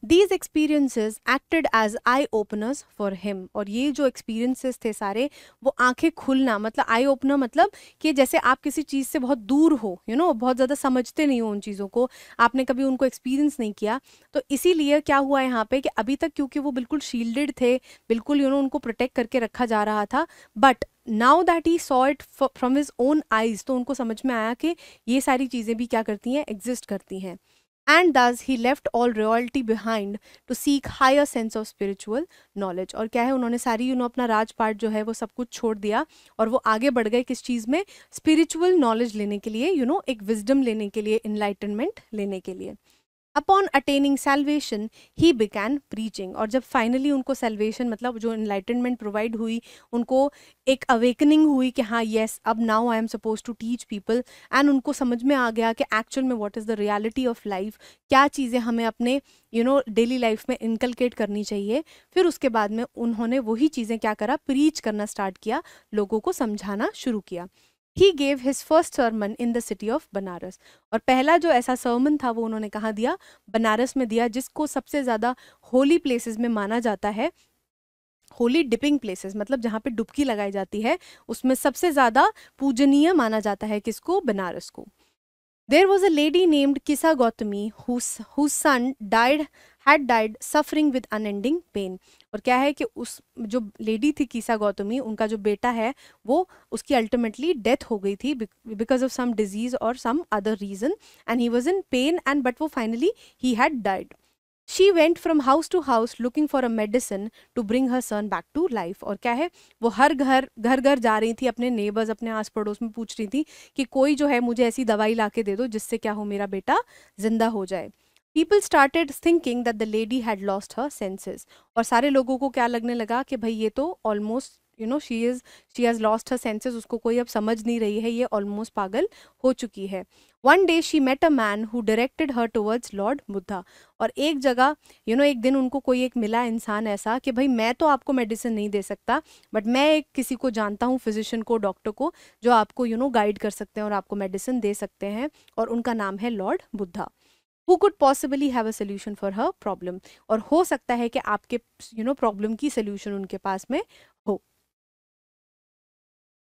[SPEAKER 1] These experiences acted as eye openers for him। और ये जो experiences थे सारे, वो आंखें खुलना, मतलब आई ओपनर, मतलब कि जैसे आप किसी चीज़ से बहुत दूर हो, बहुत ज़्यादा समझते नहीं हो उन चीज़ों को, आपने कभी उनको एक्सपीरियंस नहीं किया, तो इसीलिए क्या हुआ यहाँ पे कि अभी तक क्योंकि वो बिल्कुल शील्डेड थे, बिल्कुल उनको प्रोटेक्ट करके रखा जा रहा था, but now that he saw it from his own eyes, तो उनको समझ में आया कि ये सारी चीज़ें भी क्या करती हैं, एग्जिस्ट करती हैं। And thus he left all royalty behind to seek higher sense of spiritual knowledge। और क्या है, उन्होंने सारी अपना राजपाट जो है वो सब कुछ छोड़ दिया, और वो आगे बढ़ गए किस चीज़ में, स्पिरिचुअल नॉलेज लेने के लिए, एक विजडम लेने के लिए, इनलाइटनमेंट लेने के लिए। Upon attaining salvation he began preaching. और जब फाइनली उनको सेल्वेशन, मतलब जो इनलाइटनमेंट प्रोवाइड हुई, उनको एक अवेकनिंग हुई कि हाँ येस, अब now I am suppose to teach people, and उनको समझ में आ गया कि एक्चुअल में what is the reality of life, क्या चीज़ें हमें अपने डेली लाइफ में इनकलकेट करनी चाहिए। फिर उसके बाद में उन्होंने वही चीज़ें क्या करा, प्रीच करना स्टार्ट किया, लोगों को समझाना शुरू किया। He gave his first sermon in the city of Banaras. और पहला जो ऐसा सर्मन था वो उन्होंने कहाँ दिया, बनारस में दिया, जिसको सबसे ज़्यादा होली प्लेसेस में माना जाता है, होली डिपिंग प्लेसेस, मतलब जहाँ पे डुबकी लगाई जाती है, उसमें सबसे ज़्यादा पूजनीय माना जाता है किसको, बनारस को। There was a lady named Kisa Gautami whose son had died suffering with unending pain। और क्या है कि उस जो लेडी थी किसा गौतमी, उनका जो बेटा है वो, उसकी अल्टीमेटली डेथ हो गई थी because of some disease or some other reason, and he was in pain, and but वो finally he had died. She went from house to house looking for a medicine to bring her son back to life। और क्या है, वो हर घर जा रही थी, अपने नेबर्स, अपने आस पड़ोस में पूछ रही थी कि कोई जो है मुझे ऐसी दवाई ला के दे दो जिससे क्या हो, मेरा बेटा जिंदा हो जाए। People started thinking that the lady had lost her senses। और सारे लोगों को क्या लगने लगा कि भाई ये तो almost she has lost her senses, उसको कोई अब समझ नहीं रही है, ये ऑलमोस्ट पागल हो चुकी है। One day she met a man who directed her towards Lord Buddha। और एक जगह एक दिन उनको कोई एक मिला इंसान ऐसा कि भाई मैं तो आपको मेडिसिन नहीं दे सकता, बट मैं एक किसी को जानता हूँ, फिजिशियन को, डॉक्टर को, जो आपको गाइड कर सकते हैं और आपको मेडिसिन दे सकते हैं, और उनका नाम है Lord Buddha. who could possibly have a solution for her problem, और हो सकता है कि आपके प्रॉब्लम की solution उनके पास में हो.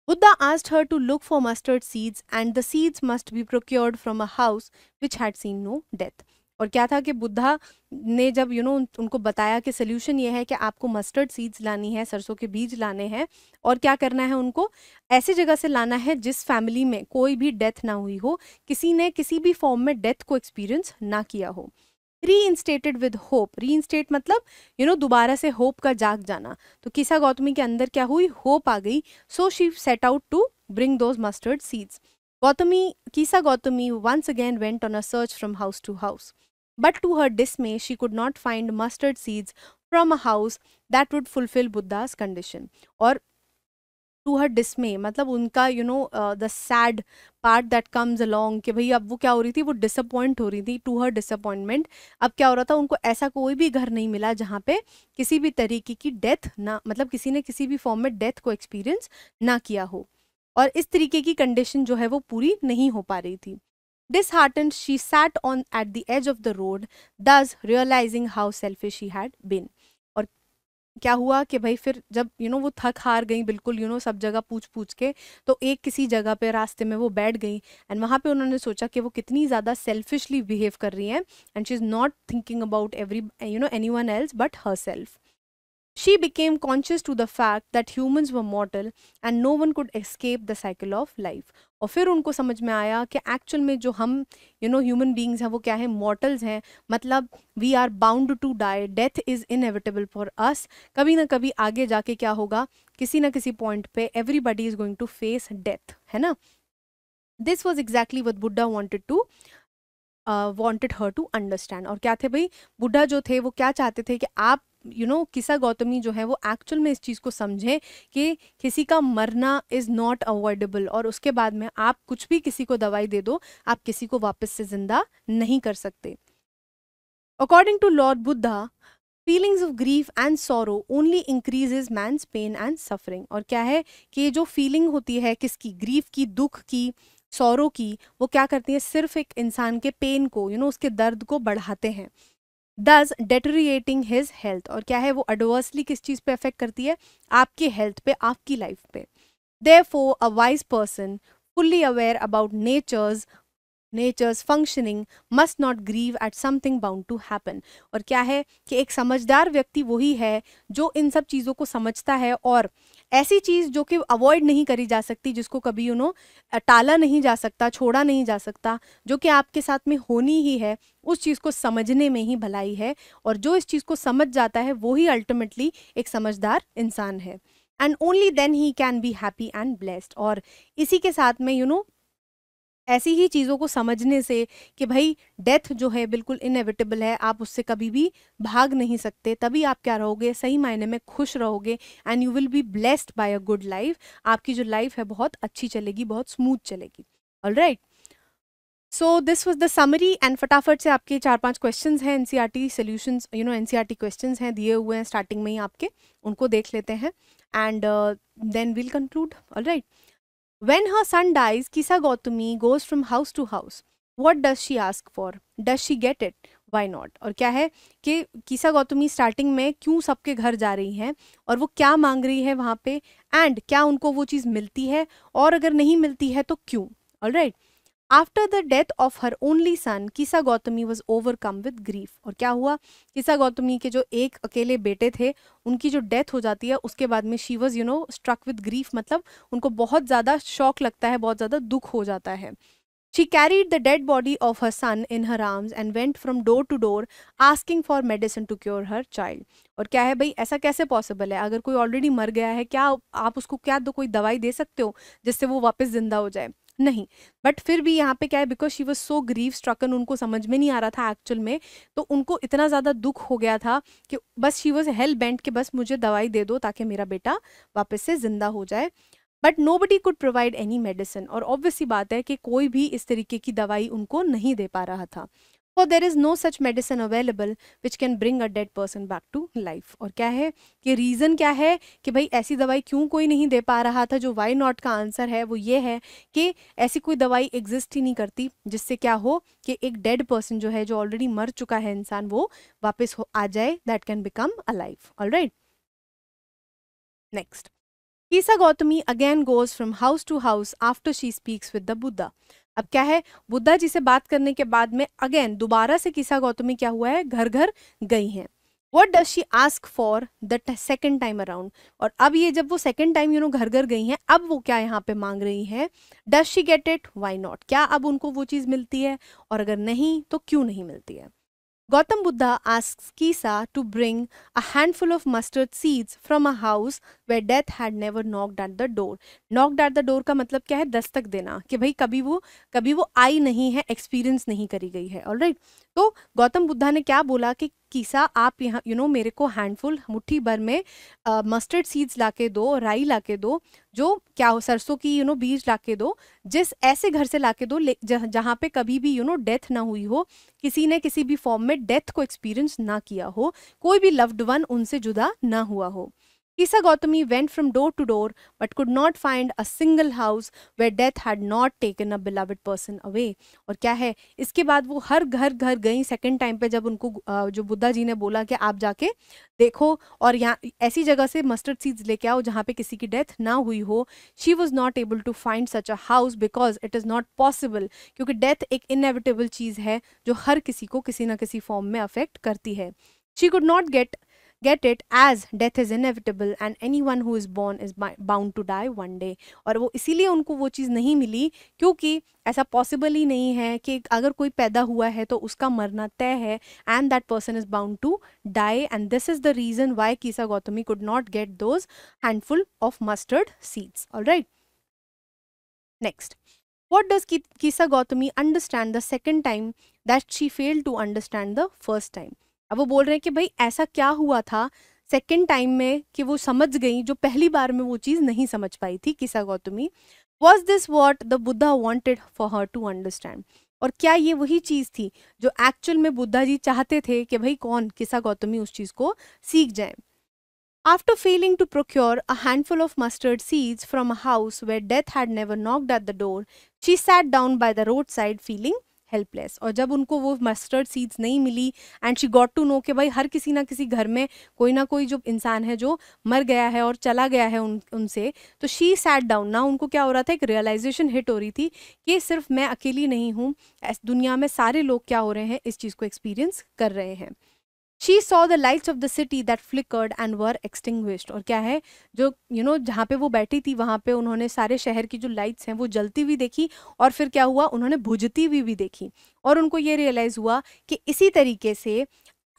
[SPEAKER 1] Buddha asked her to look for mustard seeds and the seeds must be procured from a house which had seen no death. और क्या था कि बुद्धा ने जब उनको बताया कि सोल्यूशन ये है कि आपको मस्टर्ड सीड्स लानी है, सरसों के बीज लाने हैं, और क्या करना है, उनको ऐसी जगह से लाना है जिस फैमिली में कोई भी डेथ ना हुई हो, किसी ने किसी भी फॉर्म में डेथ को एक्सपीरियंस ना किया हो. रीइंस्टेटेड विद होप, रीइंस्टेट मतलब दोबारा से होप का जाग जाना. तो किसा गौतमी के अंदर क्या हुई, होप आ गई. So she set out to bring those mustard seeds. Kisa Gautami once again went on a search from house to house. But to her dismay, she could not find mustard seeds from a house that would fulfill Buddha's condition. और to her dismay मतलब उनका the sad part that comes along कि भाई अब वो क्या हो रही थी, वो disappoint हो रही थी. To her disappointment, अब क्या हो रहा था, उनको ऐसा कोई भी घर नहीं मिला जहाँ पे किसी भी तरीके की डेथ ना, मतलब किसी ने किसी भी फॉर्म में डेथ को एक्सपीरियंस ना किया हो, और इस तरीके की कंडीशन जो है वो पूरी नहीं हो पा रही थी. Disheartened, she sat on at the edge of the road, thus realizing how selfish she had been. और क्या हुआ कि भाई फिर जब वो थक हार गई बिल्कुल सब जगह पूछ पूछ के, तो एक किसी जगह पे रास्ते में वो बैठ गई, एंड वहाँ पे उन्होंने सोचा कि वो कितनी ज़्यादा सेल्फिशली बिहेव कर रही हैं, and she is not thinking about anyone else but herself. She became conscious to the fact that humans were mortal and no one could escape the cycle of life. और फिर उनको समझ में आया कि एक्चुअल में जो हम ह्यूमन बींग्स हैं वो क्या है, मॉर्टल्स हैं. मतलब we are bound to die, death is inevitable for us. कभी ना कभी आगे जाके क्या होगा, किसी ना किसी पॉइंट पे everybody is going to face death, है ना. This was exactly what Buddha wanted her to understand. और क्या थे भाई, बुद्धा जो थे वो क्या चाहते थे कि आप किसा गौतमी जो है वो एक्चुअल में इस चीज़ को समझें कि किसी का मरना इज़ नॉट अवॉइडेबल, और उसके बाद में आप कुछ भी किसी को दवाई दे दो, आप किसी को वापस से जिंदा नहीं कर सकते. According to lord Buddha, feelings of grief and sorrow only increases man's pain and suffering. और क्या है कि जो फीलिंग होती है किसकी, ग्रीफ की, दुख की, सॉरो की, वो क्या करती है, सिर्फ एक इंसान के पेन को उसके दर्द को बढ़ाते हैं. Thus deteriorating his health. और क्या है, वो adversely किस चीज़ पे अफेक्ट करती है, आपकी हेल्थ पे, आपकी लाइफ पे. Therefore a wise person fully aware about nature's functioning must not grieve at something bound to happen. और क्या है कि एक समझदार व्यक्ति वही है जो इन सब चीज़ों को समझता है, और ऐसी चीज़ जो कि अवॉइड नहीं करी जा सकती, जिसको कभी टाला नहीं जा सकता, छोड़ा नहीं जा सकता, जो कि आपके साथ में होनी ही है, उस चीज़ को समझने में ही भलाई है. और जो इस चीज़ को समझ जाता है वो ही अल्टीमेटली एक समझदार इंसान है. And only then he can be happy and blessed. और इसी के साथ में ऐसी ही चीज़ों को समझने से कि भाई डेथ जो है बिल्कुल इनएविटेबल है, आप उससे कभी भी भाग नहीं सकते, तभी आप क्या रहोगे, सही मायने में खुश रहोगे, and you will be blessed by a good life. आपकी जो लाइफ है बहुत अच्छी चलेगी, बहुत स्मूथ चलेगी. Alright, so this was the summary. And फटाफट से आपके 4-5 क्वेश्चंस हैं, एनसीईआरटी सॉल्यूशंस, एनसीईआरटी क्वेश्चंस हैं दिए हुए हैं स्टार्टिंग में ही आपके, उनको देख लेते हैं, and then will conclude. Alright. When her son dies, Kisa Gautami goes from house to house. What does she ask for? Does she get it? Why not? और क्या है कि कीसा गौतमी स्टार्टिंग में क्यों सबके घर जा रही हैं, और वो क्या मांग रही है वहाँ पे, एंड क्या उनको वो चीज़ मिलती है, और अगर नहीं मिलती है तो क्यों. Alright. After the death of her only son, कीसा Gautami was overcome with grief. और क्या हुआ, कीसा गौतमी के जो एक अकेले बेटे थे, उनकी जो डेथ हो जाती है, उसके बाद में she was struck with grief, मतलब उनको बहुत ज़्यादा शॉक लगता है, बहुत ज़्यादा दुख हो जाता है. She carried the dead body of her son in her arms and went from door to door asking for medicine to cure her child. और क्या है भाई, ऐसा कैसे पॉसिबल है, अगर कोई ऑलरेडी मर गया है, क्या आप उसको क्या कोई दवाई दे सकते हो जिससे वो वापस जिंदा हो जाए, नहीं. बट फिर भी यहाँ पे क्या है, because she was so grief stricken, उनको समझ में नहीं आ रहा था एक्चुअल में, तो उनको इतना ज़्यादा दुख हो गया था कि बस शी वॉज हेल बेंट कि बस मुझे दवाई दे दो ताकि मेरा बेटा वापस से जिंदा हो जाए. But nobody could provide any medicine. और ऑब्वियस सी बात है कि कोई भी इस तरीके की दवाई उनको नहीं दे पा रहा था. For there is no such medicine available which can bring a dead person back to life. और क्या है कि रीज़न क्या है कि भाई ऐसी दवाई क्यों कोई नहीं दे पा रहा था, जो वाई नॉट का आंसर है वो ये है कि ऐसी कोई दवाई एग्जिस्ट ही नहीं करती जिससे क्या हो कि एक डेड पर्सन जो है, जो ऑलरेडी मर चुका है इंसान, वो वापस आ जाए, that can become alive. Alright, next. Kisa Gautami again goes from house to house after she speaks with the Buddha. अब क्या है, बुद्धा जी से बात करने के बाद में अगेन दोबारा से कीसा गौतमी क्या हुआ है, घर घर गई हैं. What does she ask for the second time around. और अब ये जब वो सेकेंड टाइम घर घर गई हैं, अब वो क्या यहाँ पे मांग रही हैं, does she get it, why not. क्या अब उनको वो चीज़ मिलती है, और अगर नहीं तो क्यों नहीं मिलती है. Gautam Buddha asks Kisa to bring a handful of mustard seeds from a house where death had never knocked at the door. Knocked at the door का मतलब क्या है, दस्तक देना, कि भाई कभी वो आई नहीं है, एक्सपीरियंस नहीं करी गई है. ऑलराइट, तो गौतम बुद्धा ने क्या बोला कि कीसा आप यहाँ मेरे को हैंडफुल, मुट्ठी भर में मस्टर्ड सीड्स लाके दो, राई लाके दो, जो क्या हो, सरसों की बीज लाके दो, जिस ऐसे घर से लाके दो जहाँ पे कभी भी डेथ ना हुई हो, किसी ने किसी भी फॉर्म में डेथ को एक्सपीरियंस ना किया हो, कोई भी लव्ड वन उनसे जुदा ना हुआ हो. Kisa Gautami went from door to door but could not find a single house where death had not taken a beloved person away. और क्या है, इसके बाद वो हर घर घर गई सेकेंड टाइम पे, जब उनको जो बुद्धा जी ने बोला कि आप जाके देखो और यहाँ ऐसी जगह से मस्टर्ड सीड्स लेके आओ जहाँ पे किसी की डेथ ना हुई हो. She was not able to find such a house because it is not possible, क्योंकि डेथ एक इनएविटेबल चीज़ है जो हर किसी को किसी ना किसी फॉर्म में अफेक्ट करती है. She could not get it as death is inevitable and anyone who is born is bound to die one day. और वो इसीलिए उनको वो चीज़ नहीं मिली क्योंकि ऐसा पॉसिबल ही नहीं है कि अगर कोई पैदा हुआ है तो उसका मरना तय है, and that person is bound to die, and this is the reason why Kisa Gautami could not get those handful of mustard seeds. All right, next. What does Kisa Gautami understand the second time that she failed to understand the first time? अब वो बोल रहे हैं कि भाई ऐसा क्या हुआ था सेकेंड टाइम में कि वो समझ गई जो पहली बार में वो चीज़ नहीं समझ पाई थी Kisa Gautami. Was this what the Buddha wanted for her to understand. और क्या ये वही चीज़ थी जो एक्चुअल में बुद्धा जी चाहते थे कि भाई कौन, किसा गौतमी उस चीज़ को सीख जाए. After failing to procure a handful of mustard seeds from a house where death had never knocked at the door, she sat down by the roadside feeling helpless. और जब उनको वो मस्टर्ड सीड्स नहीं मिली and she got to know कि भाई हर किसी ना किसी घर में कोई ना कोई जो इंसान है जो मर गया है और चला गया है उनसे, तो शी सैट डाउन. ना उनको क्या हो रहा था, एक रियलाइजेशन हिट हो रही थी कि सिर्फ मैं अकेली नहीं हूँ, दुनिया में सारे लोग क्या हो रहे हैं, इस चीज़ को एक्सपीरियंस कर रहे हैं. She saw the lights of the city that flickered and were extinguished. और क्या है, जो जहाँ पे वो बैठी थी वहाँ पे उन्होंने सारे शहर की जो लाइट्स हैं वो जलती हुई देखी, और फिर क्या हुआ, उन्होंने बुझती हुई भी देखी, और उनको ये रियलाइज़ हुआ कि इसी तरीके से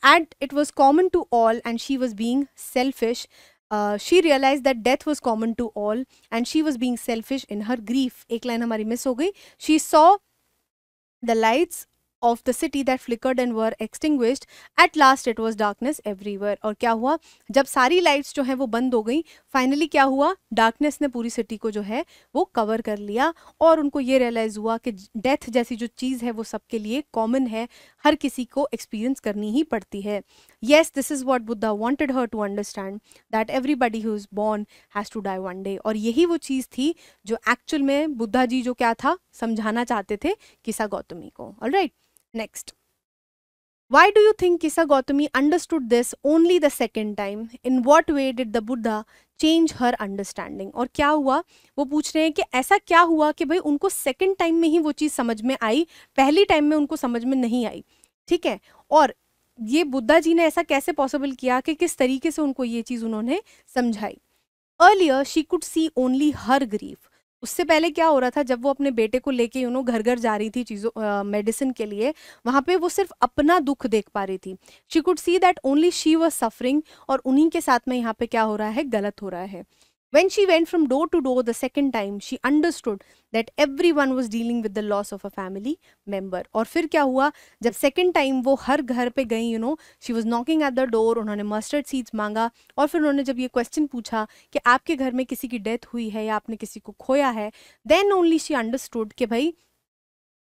[SPEAKER 1] and it was common to all and she was being selfish. She realized that death was common to all and she was being selfish in her grief. एक लाइन हमारी मिस हो गई. She saw the lights of the city that flickered and were extinguished. At last it was darkness everywhere. और क्या हुआ, जब सारी lights जो है वो बंद हो गई, फाइनली क्या हुआ, डार्कनेस ने पूरी सिटी को जो है वो कवर कर लिया, और उनको ये रियलाइज़ हुआ कि डेथ जैसी जो चीज़ है वो सबके लिए कॉमन है, हर किसी को एक्सपीरियंस करनी ही पड़ती है. Yes, this is what Buddha wanted her to understand, that everybody who is born has to die one day. और यही वो चीज़ थी जो एक्चुअल में बुद्धा जी जो क्या था समझाना चाहते थे किसा गौतमी को. Alright, next. Why do you think Kisa Gautami understood this only the second time? In what way did the Buddha change her understanding? और क्या हुआ, वो पूछ रहे हैं कि ऐसा क्या हुआ कि भाई उनको सेकंड टाइम में ही वो चीज़ समझ में आई, पहली टाइम में उनको समझ में नहीं आई. ठीक है, और ये बुद्धा जी ने ऐसा कैसे पॉसिबल किया कि किस तरीके से उनको ये चीज़ उन्होंने समझाई. Earlier she could see only her grief. उससे पहले क्या हो रहा था, जब वो अपने बेटे को लेके घर घर जा रही थी चीज़ों मेडिसिन के लिए, वहाँ पे वो सिर्फ अपना दुख देख पा रही थी. She could see that only she was suffering, और उन्हीं के साथ में यहाँ पे क्या हो रहा है, गलत हो रहा है. When she went from door to door the second time, she understood that everyone was dealing with the loss of a family member. और फिर क्या हुआ, जब second time वो हर घर पे गई, she was knocking at the door, उन्होंने mustard seeds मांगा, और फिर उन्होंने जब ये question पूछा कि आपके घर में किसी की डेथ हुई है या आपने किसी को खोया है, then only she understood कि भाई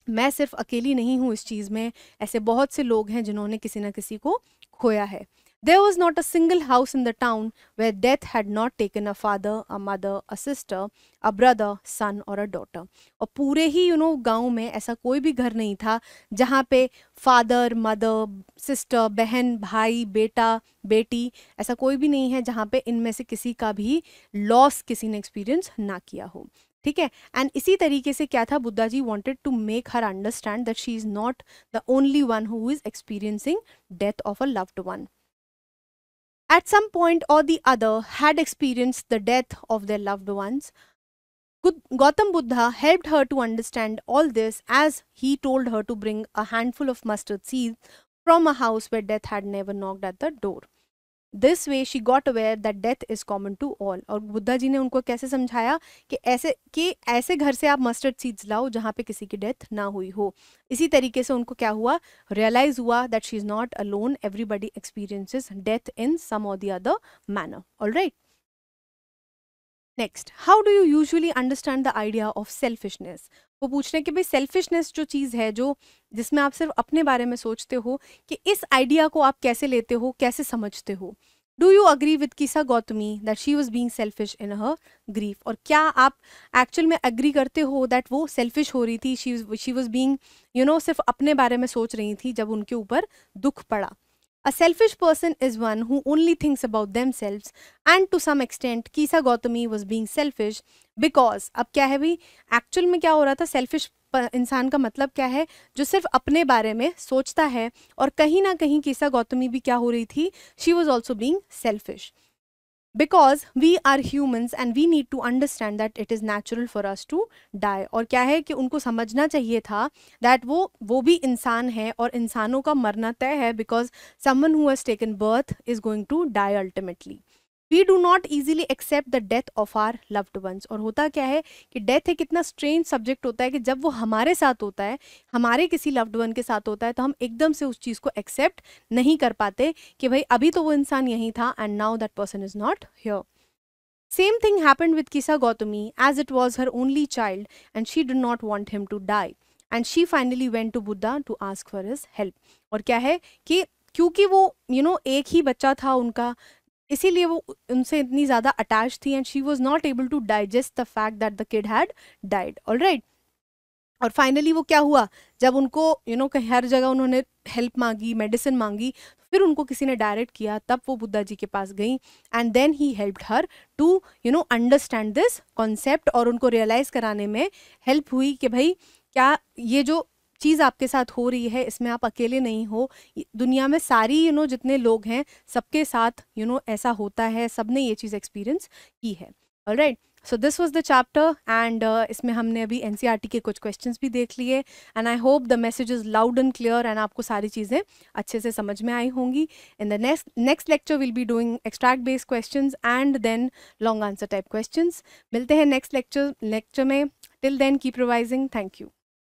[SPEAKER 1] मैं सिर्फ अकेली नहीं हूँ इस चीज़ में, ऐसे बहुत से लोग हैं जिन्होंने किसी ना किसी को खोया है. There was not a single house in the town where death had not taken a father, a mother, a sister, a brother, son or a daughter. और पूरे ही गांव में ऐसा कोई भी घर नहीं था जहाँ पे फादर, मदर, सिस्टर, बहन, भाई, बेटा, बेटी, ऐसा कोई भी नहीं है जहाँ पे इनमें से किसी का भी लॉस किसी ने एक्सपीरियंस ना किया हो. ठीक है. एंड इसी तरीके से क्या था, Buddha ji wanted to make her understand that she is not the only one who is experiencing death of a loved one. At some point or the other had experienced the death of their loved ones. Gautam Buddha helped her to understand all this as he told her to bring a handful of mustard seeds from a house where death had never knocked at the door. This way she got aware that death is common to all. और बुद्धा जी ने उनको कैसे समझाया कि ऐसे घर से आप मस्टर्ड सीड्स लाओ जहाँ पे किसी की डेथ ना हुई हो. इसी तरीके से उनको क्या हुआ, रियलाइज हुआ that she is not alone, everybody experiences death in some और the other manner. Alright. Next, how do you usually understand the idea of selfishness. वो पूछ रहे हैं कि भाई सेल्फिशनेस जो चीज़ है, जो जिसमें आप सिर्फ अपने बारे में सोचते हो, कि इस आइडिया को आप कैसे लेते हो, कैसे समझते हो. डू यू अग्री विद किसा Gautami that she was being selfish in her grief. और क्या आप एक्चुअल में अग्री करते हो दैट वो सेल्फिश हो रही थी, शी वॉज बींग सिर्फ अपने बारे में सोच रही थी जब उनके ऊपर दुख पड़ा. A selfish person is one who only thinks about themselves, and to some extent Kisa Gautami was being selfish because अब क्या है भाई, एक्चुअल में क्या हो रहा था, सेल्फिश इंसान का मतलब क्या है, जो सिर्फ अपने बारे में सोचता है. और कहीं ना कहीं कीसा गौतमी भी क्या हो रही थी, she was also being selfish. Because we are humans and we need to understand that it is natural for us to die. और क्या है कि उनको समझना चाहिए था दैट वो भी इंसान है और इंसानों का मरना तय है, because someone who has taken birth is going to die ultimately. We do not easily accept the death of our loved ones. और होता क्या है कि डेथ एक इतना स्ट्रेंज सब्जेक्ट होता है कि जब वो हमारे साथ होता है, हमारे किसी लव्ड वन के साथ होता है, तो हम एकदम से उस चीज़ को एक्सेप्ट नहीं कर पाते कि भाई अभी तो वो इंसान यहीं था and now that person is not here. Same thing happened with Kisa Gautami, as it was her only child and she did not want him to die. And she finally went to Buddha to ask for his help. और क्या है कि क्योंकि वो एक ही बच्चा था उनका, इसीलिए वो उनसे इतनी ज़्यादा अटैच थी and she was not able to digest the fact that the kid had died. Alright. और फाइनली वो क्या हुआ, जब उनको कहीं हर जगह उन्होंने हेल्प मांगी, मेडिसिन मांगी, फिर उनको किसी ने डायरेक्ट किया, तब वो बुद्धा जी के पास गई and then he helped her to understand this concept. और उनको रियलाइज कराने में हेल्प हुई कि भाई क्या ये जो चीज़ आपके साथ हो रही है इसमें आप अकेले नहीं हो, दुनिया में सारी जितने लोग हैं सबके साथ ऐसा होता है, सबने ये चीज़ एक्सपीरियंस की है. Alright. So this was the chapter and इसमें हमने अभी एनसीईआरटी के कुछ क्वेश्चंस भी देख लिए and I hope the message is loud and clear and आपको सारी चीज़ें अच्छे से समझ में आई होंगी. In the next lecture will be doing extract based questions and then long answer type questions. मिलते हैं नेक्स्ट लेक्चर में. Till then keep revising. Thank you.